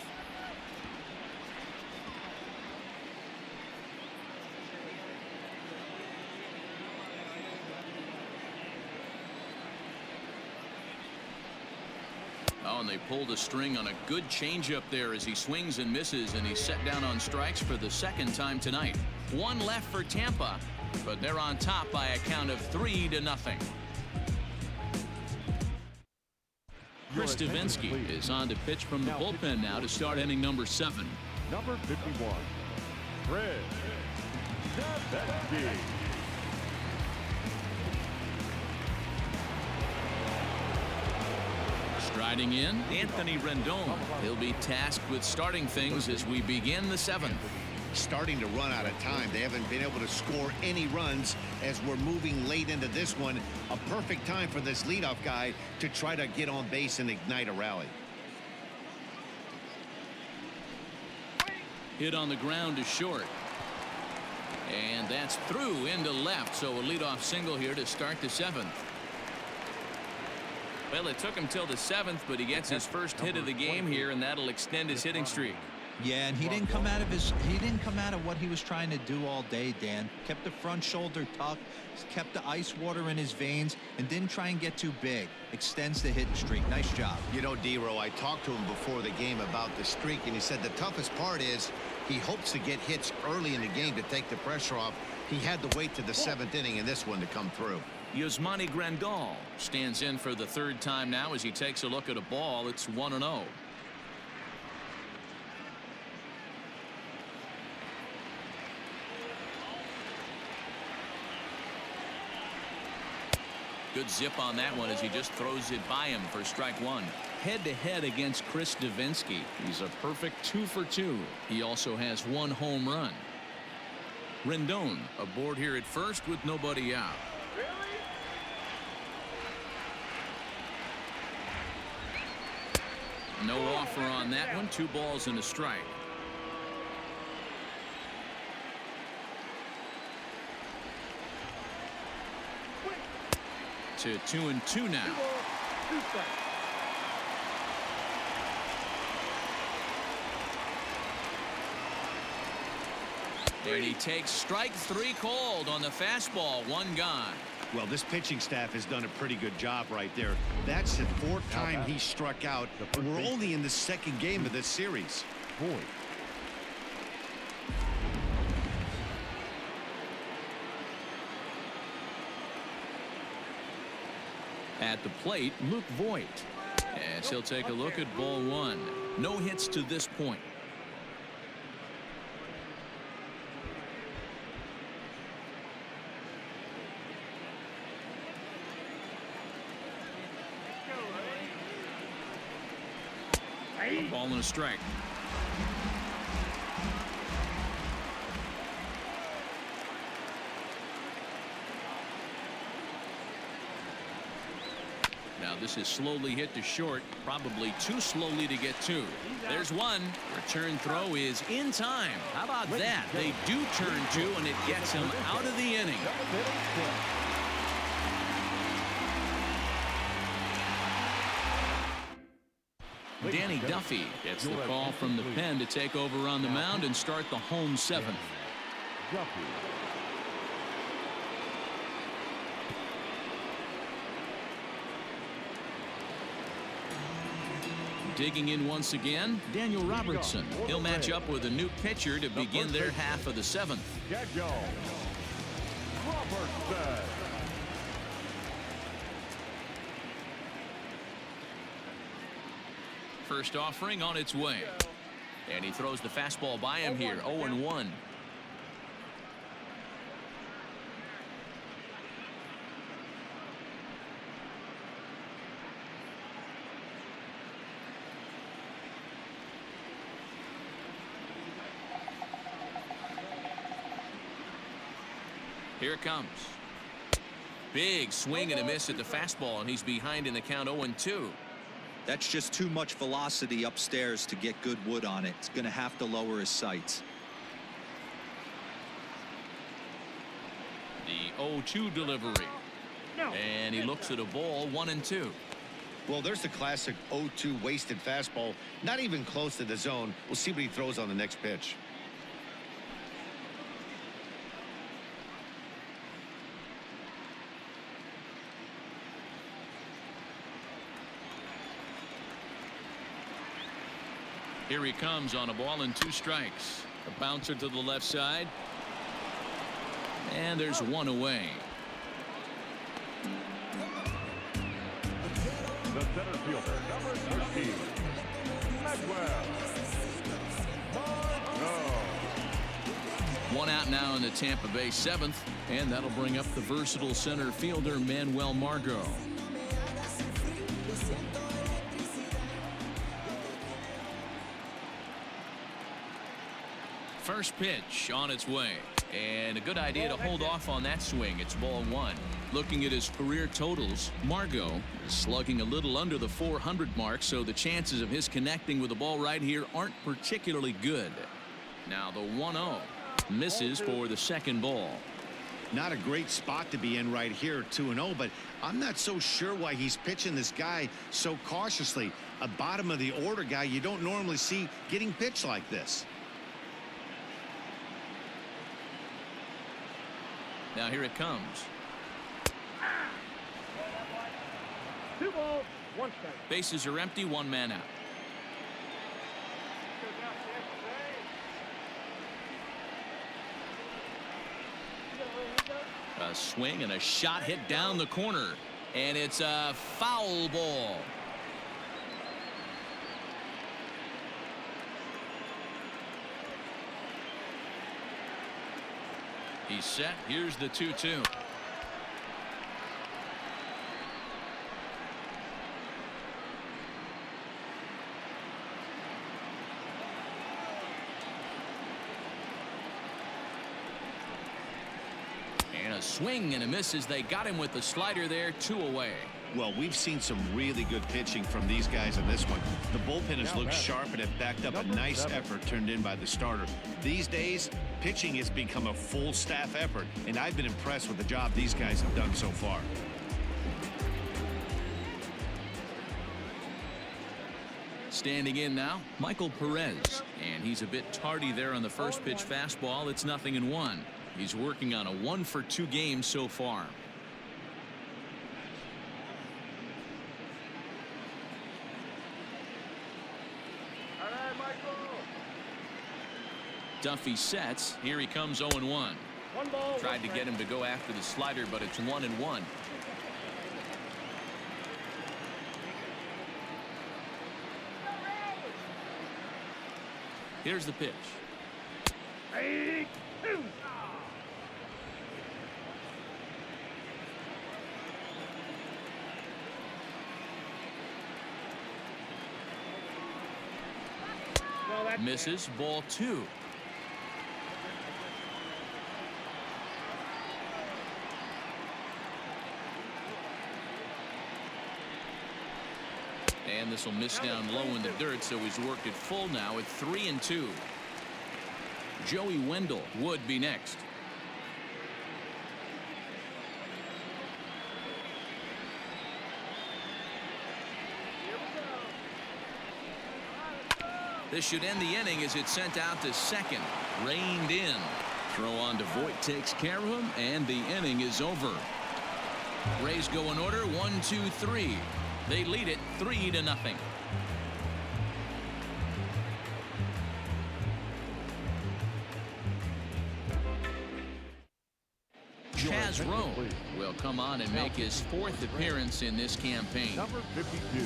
Oh, and they pulled a string on a good changeup there as he swings and misses, and he's set down on strikes for the second time tonight. One left for Tampa, but they're on top by a count of 3-0. Chris Davinsky is on to pitch from the bullpen now to start inning number 7. Number 51, Chris Davinsky. Striding in, Anthony Rendon. He'll be tasked with starting things as we begin the 7th. Starting to run out of time. They haven't been able to score any runs as we're moving late into this one. A perfect time for this leadoff guy to try to get on base and ignite a rally. Hit on the ground to short. And that's through into left, so a leadoff single here to start the 7th. Well, it took him till the 7th, but he gets his first hit of the game here, and that'll extend his hitting streak. Yeah, and he didn't come out of what he was trying to do all day, Dan. Kept the front shoulder tucked, kept the ice water in his veins, and didn't try and get too big. Extends the hitting streak. Nice job. You know, D-Row, I talked to him before the game about the streak, and he said the toughest part is he hopes to get hits early in the game to take the pressure off. He had to wait to the 7th inning in this one to come through. Yasmani Grandal stands in for the 3rd time now as he takes a look at a ball. It's 1-0. Good zip on that one as he just throws it by him for strike 1. Head-to-head against Chris Davinsky. He's a perfect 2 for 2. He also has 1 home run. Rendon aboard here at first with nobody out. No offer on that one. 2 balls and a strike. To 2-2 now. And he takes strike 3 called on the fastball. 1 gone. Well, this pitching staff has done a pretty good job right there. That's the 4th time he struck out. We're only in the 2nd game of this series. Boy. At the plate, Luke Voigt. As he'll take a look at ball 1. No hits to this point. Ball and a strike. Now this is slowly hit to short, probably too slowly to get to. There's one. Return throw is in time. How about that? They do turn 2, and it gets him out of the inning. Danny Duffy gets the call from the pen to take over on the mound and start the home 7th. Digging in once again, Daniel Robertson. He'll match up with a new pitcher to begin their half of the 7th. Robertson. First offering on its way. And he throws the fastball by him here. 0-1. Here it comes. Big swing and a miss at the fastball, and he's behind in the count 0-2. That's just too much velocity upstairs to get good wood on it. It's going to have to lower his sights. The 0-2 delivery. And he looks at a ball, 1-2. Well, there's the classic 0-2 wasted fastball. Not even close to the zone. We'll see what he throws on the next pitch. Here he comes on a ball and 2 strikes. A bouncer to the left side. And there's 1 away. The center fielder, number 13, Maxwell. No. 1 out now in the Tampa Bay 7th, and that'll bring up the versatile center fielder Manuel Margot. First pitch on its way, and a good idea to hold off on that swing. It's ball 1. Looking at his career totals, Margot is slugging a little under the 400 mark, so the chances of his connecting with the ball right here aren't particularly good. Now the 1-0 misses for the second ball. Not a great spot to be in right here, 2-0, but I'm not so sure why he's pitching this guy so cautiously. A bottom of the order guy you don't normally see getting pitched like this. Now here it comes. 2 balls, 1 strike. Bases are empty, 1 man out. A swing and a shot hit down the corner, and it's a foul ball. He's set. Here's the 2-2. And a swing and a miss as they got him with the slider there, 2 away. Well, we've seen some really good pitching from these guys in this one. The bullpen has looked sharp and have backed up a nice effort turned in by the starter. These days, pitching has become a full staff effort, and I've been impressed with the job these guys have done so far. Standing in now, Michael Perez, and he's a bit tardy there on the first pitch fastball. It's 0-1. He's working on a 1-for-2 game so far. Duffy sets. Here he comes 0-1. 1 ball. Tried to get him to go after the slider, but it's 1-1. Here's the pitch. 3-2. Misses, ball 2. And this will miss down low in the dirt, so he's worked it full now at 3-2. Joey Wendell would be next. This should end the inning as it's sent out to second. Reined in. Throw on to Voit takes care of him, and the inning is over. Rays go in order 1, 2, 3. They lead it 3-0. Chaz Roan will come on and make his 4th appearance in this campaign. Number 52,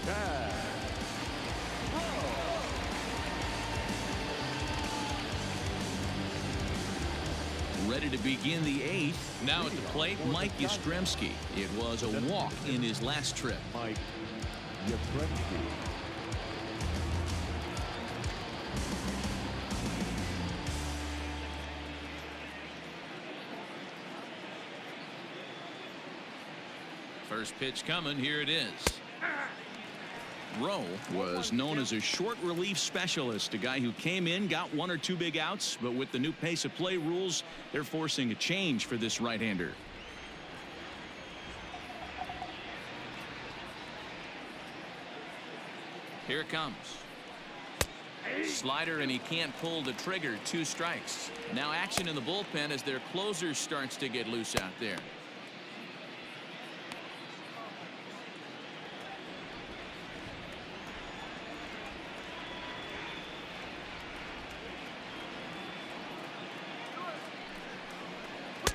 Chaz. Ready to begin the 8th. Now at the plate, Mike Yastrzemski. It was a walk in his last trip. Mike Yastrzemski. First pitch coming. Here it is. Rowe was known as a short relief specialist, a guy who came in, got 1 or 2 big outs, but with the new pace of play rules, they're forcing a change for this right-hander. Here it comes. Slider, and he can't pull the trigger. 2 strikes. Now action in the bullpen as their closer starts to get loose out there.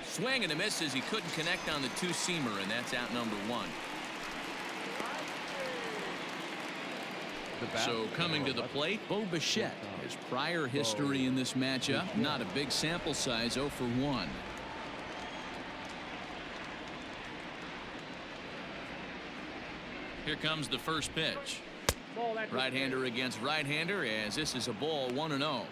Swing and a miss as he couldn't connect on the 2-seamer, and that's out number 1. So coming to the plate, Bo Bichette. His prior history in this matchup, not a big sample size, 0 for 1. Here comes the first pitch. Right-hander against right-hander, as this is a ball, 1-0.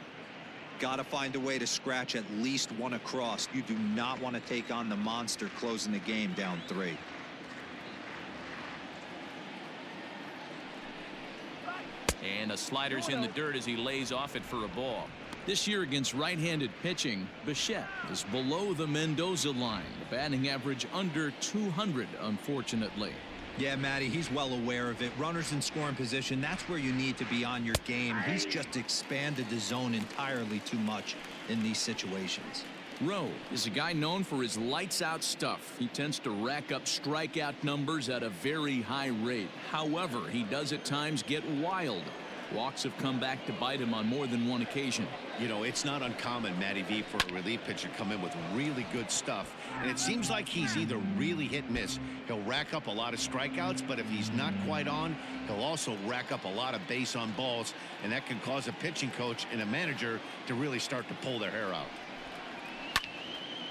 Got to find a way to scratch at least 1 across. You do not want to take on the monster closing the game down 3. And a slider's in the dirt as he lays off it for a ball. This year against right-handed pitching, Bichette is below the Mendoza line. The batting average under 200, unfortunately. Yeah, Matty, he's well aware of it. Runners in scoring position, that's where you need to be on your game. He's just expanded the zone entirely too much in these situations. Rowe is a guy known for his lights-out stuff. He tends to rack up strikeout numbers at a very high rate. However, he does at times get wild. Walks have come back to bite him on more than 1 occasion. You know, it's not uncommon, Matty V, for a relief pitcher to come in with really good stuff. And it seems like he's either really hit and miss. He'll rack up a lot of strikeouts, but if he's not quite on, he'll also rack up a lot of base on balls. And that can cause a pitching coach and a manager to really start to pull their hair out.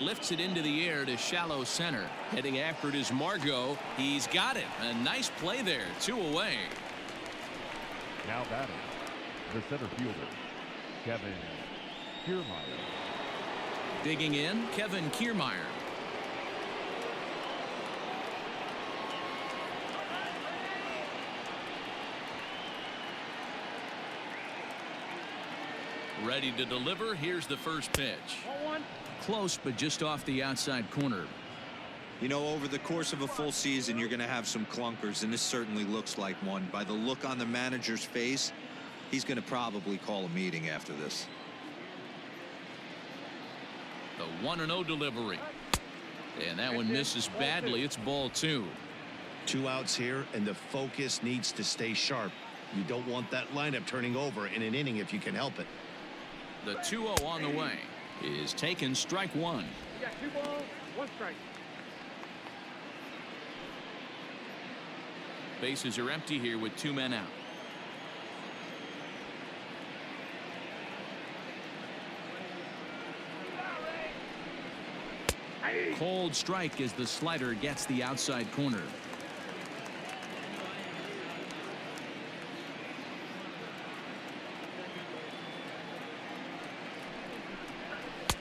Lifts it into the air to shallow center. Heading after it is Margot. He's got it. A nice play there. 2 away. Now batting, the center fielder, Kevin Kiermaier. Digging in, Kevin Kiermaier. Ready to deliver. Here's the first pitch. Close, but just off the outside corner. You know, over the course of a full season, you're going to have some clunkers, and this certainly looks like one. By the look on the manager's face, he's going to probably call a meeting after this. The 1-0 delivery. And that one misses badly. It's ball 2. 2 outs here, and the focus needs to stay sharp. You don't want that lineup turning over in an inning if you can help it. The 2-0 on the way is taken. Strike 1. You got 2 balls, 1 strike. Bases are empty here with 2 men out. Cold strike as the slider gets the outside corner.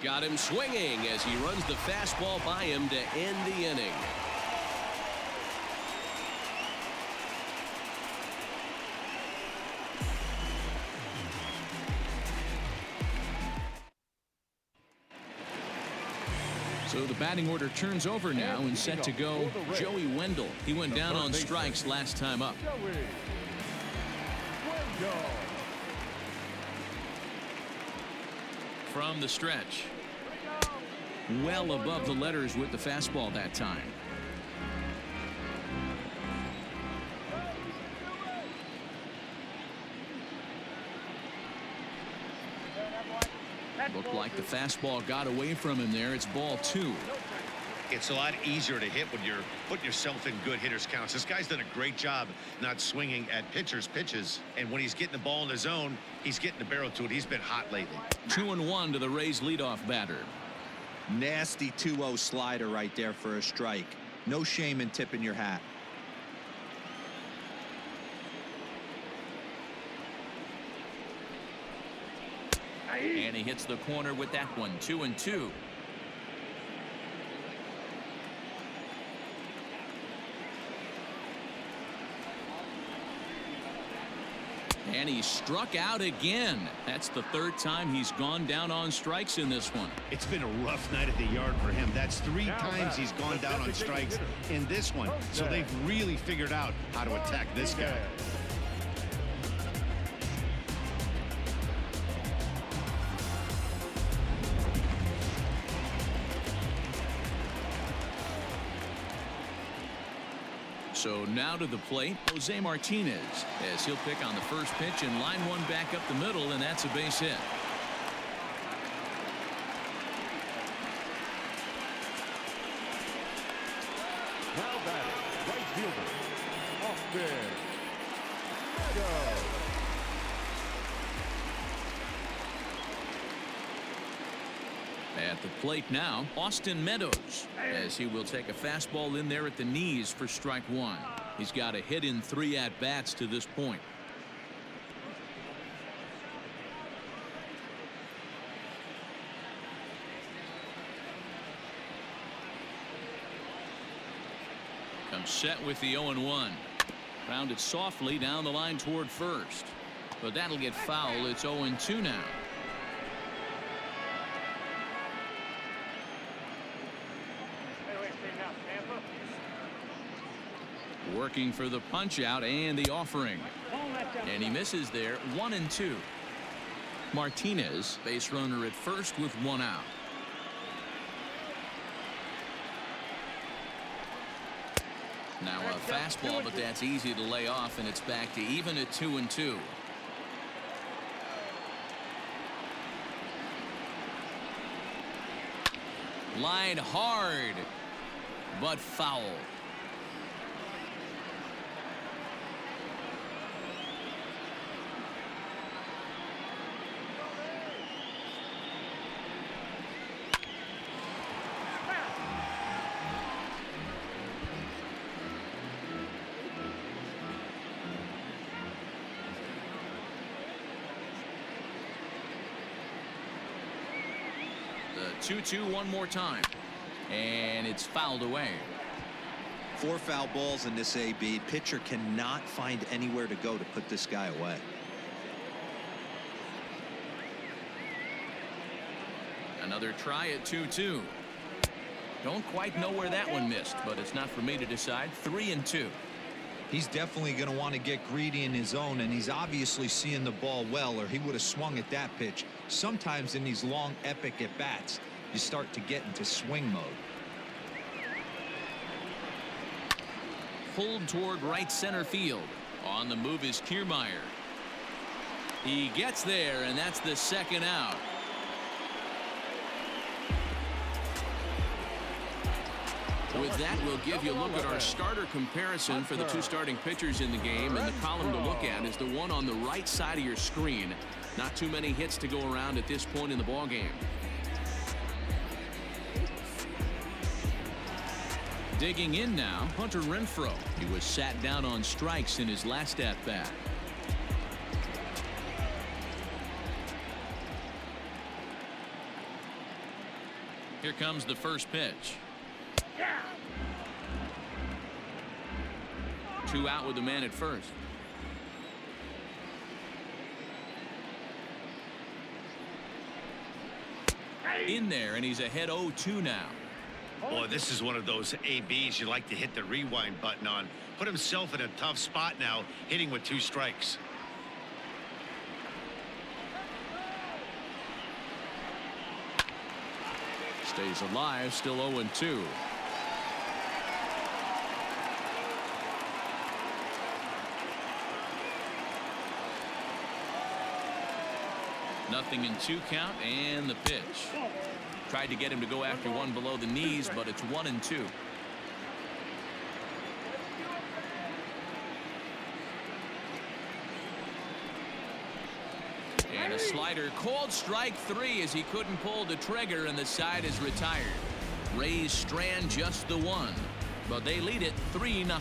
Got him swinging as he runs the fastball by him to end the inning. So the batting order turns over now and set to go Joey Wendell. He went down on strikes last time up. From the stretch. Well above the letters with the fastball that time. Looked like the fastball got away from him there. It's ball 2. It's a lot easier to hit when you're putting yourself in good hitters counts. This guy's done a great job not swinging at pitchers' pitches. And when he's getting the ball in the zone, he's getting the barrel to it. He's been hot lately. 2-1 to the Rays leadoff batter. Nasty 2-0 slider right there for a strike. No shame in tipping your hat. And he hits the corner with that one. 2-2. And he struck out again. That's the third time he's gone down on strikes in this one. It's been a rough night at the yard for him. That's 3 times he's gone down on strikes in this one. So they've really figured out how to attack this guy. So now to the plate, Jose Martinez, as he'll pick on the first pitch and line one back up the middle, and that's a base hit. Now batting, right fielder, Austin Meadows. At the plate now, Austin Meadows, as he will take a fastball in there at the knees for strike one. He's got a hit in 3 at-bats to this point. Comes set with the 0-1. Grounded softly down the line toward first. But that'll get foul. It's 0-2 now. Working for the punch out and the offering. And he misses there. 1-2. Martinez, base runner at first with 1 out. Now a fastball, but that's easy to lay off, and it's back to even at 2-2. Line hard, but foul. The 2-2 one more time, and it's fouled away. 4 foul balls in this AB. Pitcher cannot find anywhere to go to put this guy away. Another try at 2-2. Don't quite know where that one missed, but it's not for me to decide. 3-2. He's definitely going to want to get greedy in his zone, and he's obviously seeing the ball well, or he would have swung at that pitch. Sometimes in these long epic at bats, you start to get into swing mode. Pulled toward right center field. On the move is Kiermaier. He gets there, and that's the 2nd out. With that, we'll give you a look at our starter comparison for the 2 starting pitchers in the game, and the column to look at is the one on the right side of your screen. Not too many hits to go around at this point in the ballgame. Digging in now, Hunter Renfroe. He was sat down on strikes in his last at-bat. Here comes the first pitch. 2 out with the man at first. In there, and he's ahead 0-2 now. Boy, this is one of those ABs you like to hit the rewind button on. Put himself in a tough spot now, hitting with 2 strikes. Stays alive, still 0-2. Nothing in 2 count, and the pitch. Tried to get him to go after one below the knees, but it's 1-2. And a slider, called strike 3 as he couldn't pull the trigger, and the side is retired. Rays strand just the 1, but they lead it 3-0.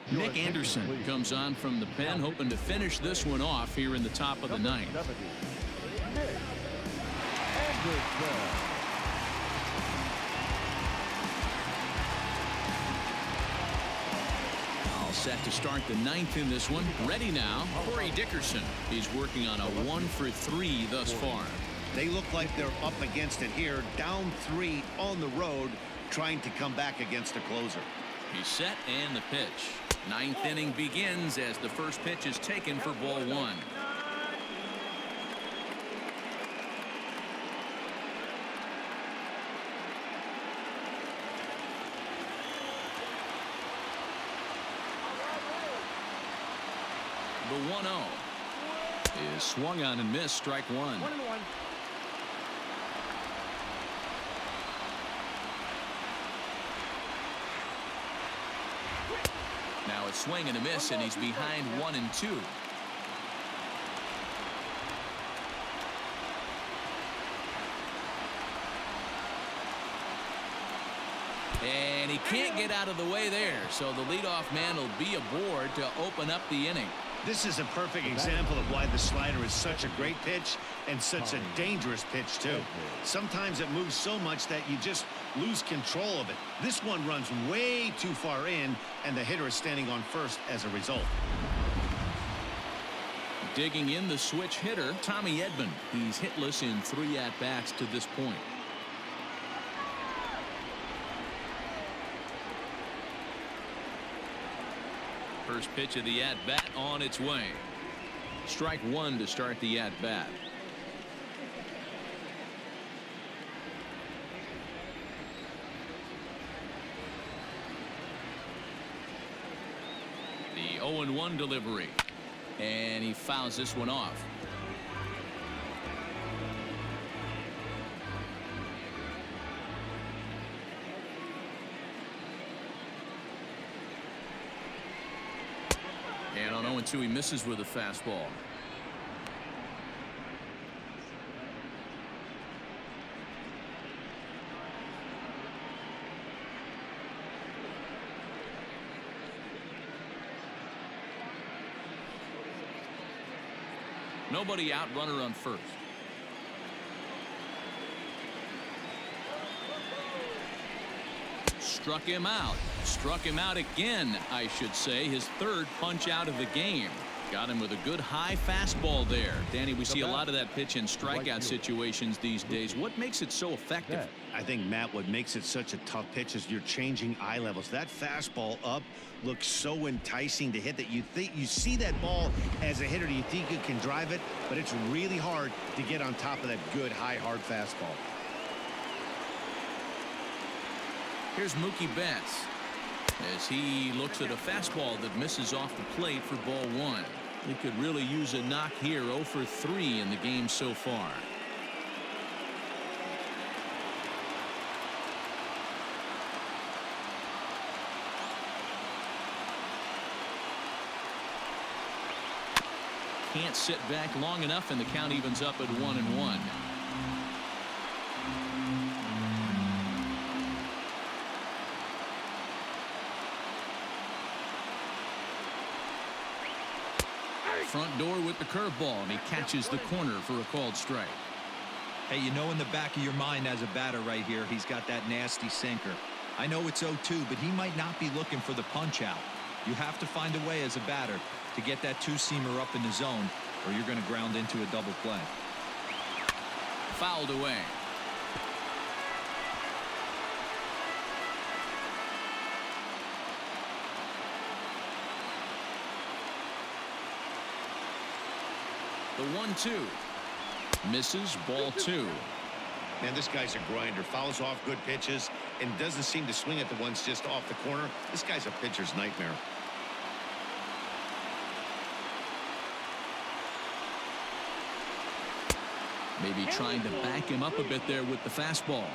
Nick Anderson comes on from the pen, hoping to finish this one off here in the top of the 9th. Nick Anderson. Set to start the ninth in this one. Ready now, Corey Dickerson. He's working on a 1-for-3 thus far. They look like they're up against it here, down 3 on the road, trying to come back against a closer. He's set and the pitch. Ninth inning begins as the first pitch is taken for ball 1. The 1-0 is swung on and missed. Strike 1. 1-1. Now it's swing and a miss, and he's behind 1-2. And he can't get out of the way there, so the leadoff man will be aboard to open up the inning. This is a perfect example of why the slider is such a great pitch and such a dangerous pitch, too. Sometimes it moves so much that you just lose control of it. This one runs way too far in, and the hitter is standing on first as a result. Digging in the switch hitter, Tommy Edman. He's hitless in 3 at-bats to this point. First pitch of the at-bat on its way. Strike 1 to start the at-bat. The 0-1 delivery. And he fouls this one off. And on 0-2 he misses with a fastball. Nobody out, runner on first. Struck him out. Struck him out again, I should say. His third punch out of the game. Got him with a good high fastball there. Danny, we see a lot of that pitch in strikeout situations these days. What makes it so effective? I think, Matt, what makes it such a tough pitch is you're changing eye levels. That fastball up looks so enticing to hit that you see that ball as a hitter, you think you can drive it, but it's really hard to get on top of that good high hard fastball. Here's Mookie Betts as he looks at a fastball that misses off the plate for ball 1. He could really use a knock here. 0 for 3 in the game so far. Can't sit back long enough, and the count evens up at 1-1. Front door with the curveball, and he catches the corner for a called strike. Hey, you know in the back of your mind as a batter right here, he's got that nasty sinker. I know it's 0-2, but he might not be looking for the punch out. You have to find a way as a batter to get that two-seamer up in the zone, or you're going to ground into a double play. Fouled away. The 1-2 misses. Ball 2. Man, this guy's a grinder. Fouls off good pitches and doesn't seem to swing at the ones just off the corner. This guy's a pitcher's nightmare. Maybe trying to back him up a bit there with the fastball.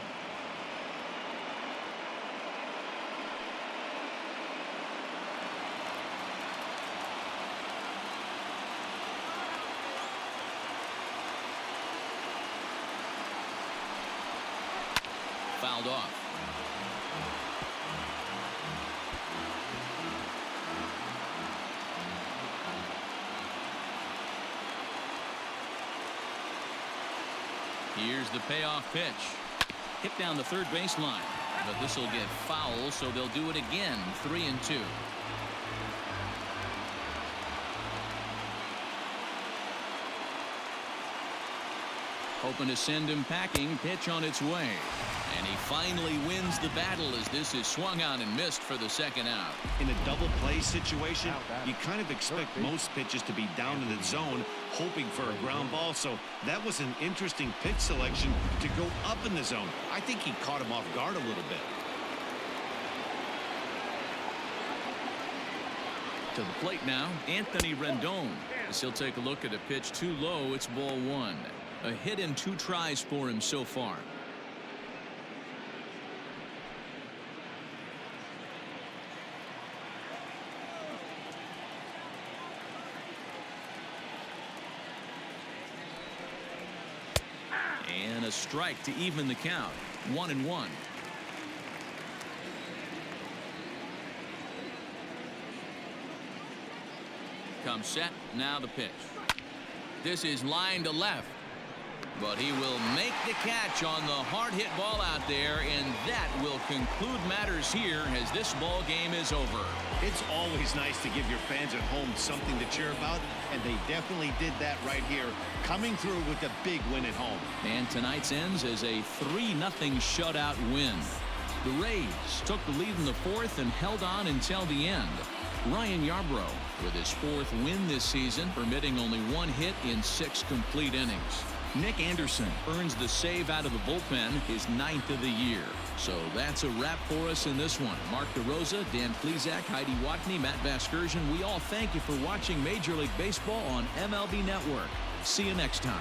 Fouled off. Here's the payoff pitch. Hit down the third baseline, but this will get foul, so they'll do it again. 3-2. Hoping to send him packing. Pitch on its way. And he finally wins the battle as this is swung on and missed for the second out. In a double play situation, you kind of expect most pitches to be down in the zone, hoping for a ground ball. So that was an interesting pitch selection to go up in the zone. I think he caught him off guard a little bit. To the plate now, Anthony Rendon. As he'll take a look at a pitch too low, it's ball one. A hit in 2 tries for him so far. And a strike to even the count. 1-1. Comes set. Now the pitch. This is line to left. But he will make the catch on the hard hit ball out there, and that will conclude matters here as this ball game is over. It's always nice to give your fans at home something to cheer about, and they definitely did that right here, coming through with a big win at home. And tonight's ends as a 3-0 shutout win. The Rays took the lead in the 4th and held on until the end. Ryan Yarbrough with his 4th win this season, permitting only 1 hit in 6 complete innings. Nick Anderson earns the save out of the bullpen, his 9th of the year. So that's a wrap for us in this one. Mark DeRosa, Dan Plesac, Heidi Watney, Matt Vasgersian, we all thank you for watching Major League Baseball on MLB Network. See you next time.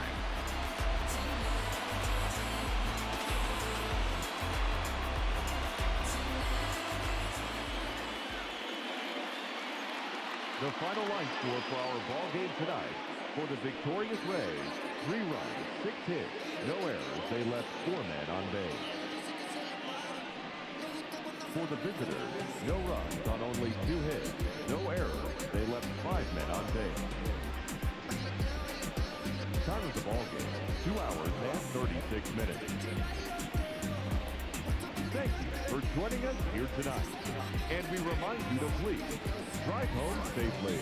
The final line score for our ball game tonight. For the victorious Rays, 3 runs, 6 hits, no errors. They left 4 men on base. For the visitors, no runs on only 2 hits, no errors. They left 5 men on base. Time of the ball game, 2 hours and 36 minutes. Thank you for joining us here tonight. And we remind you to please drive home safely.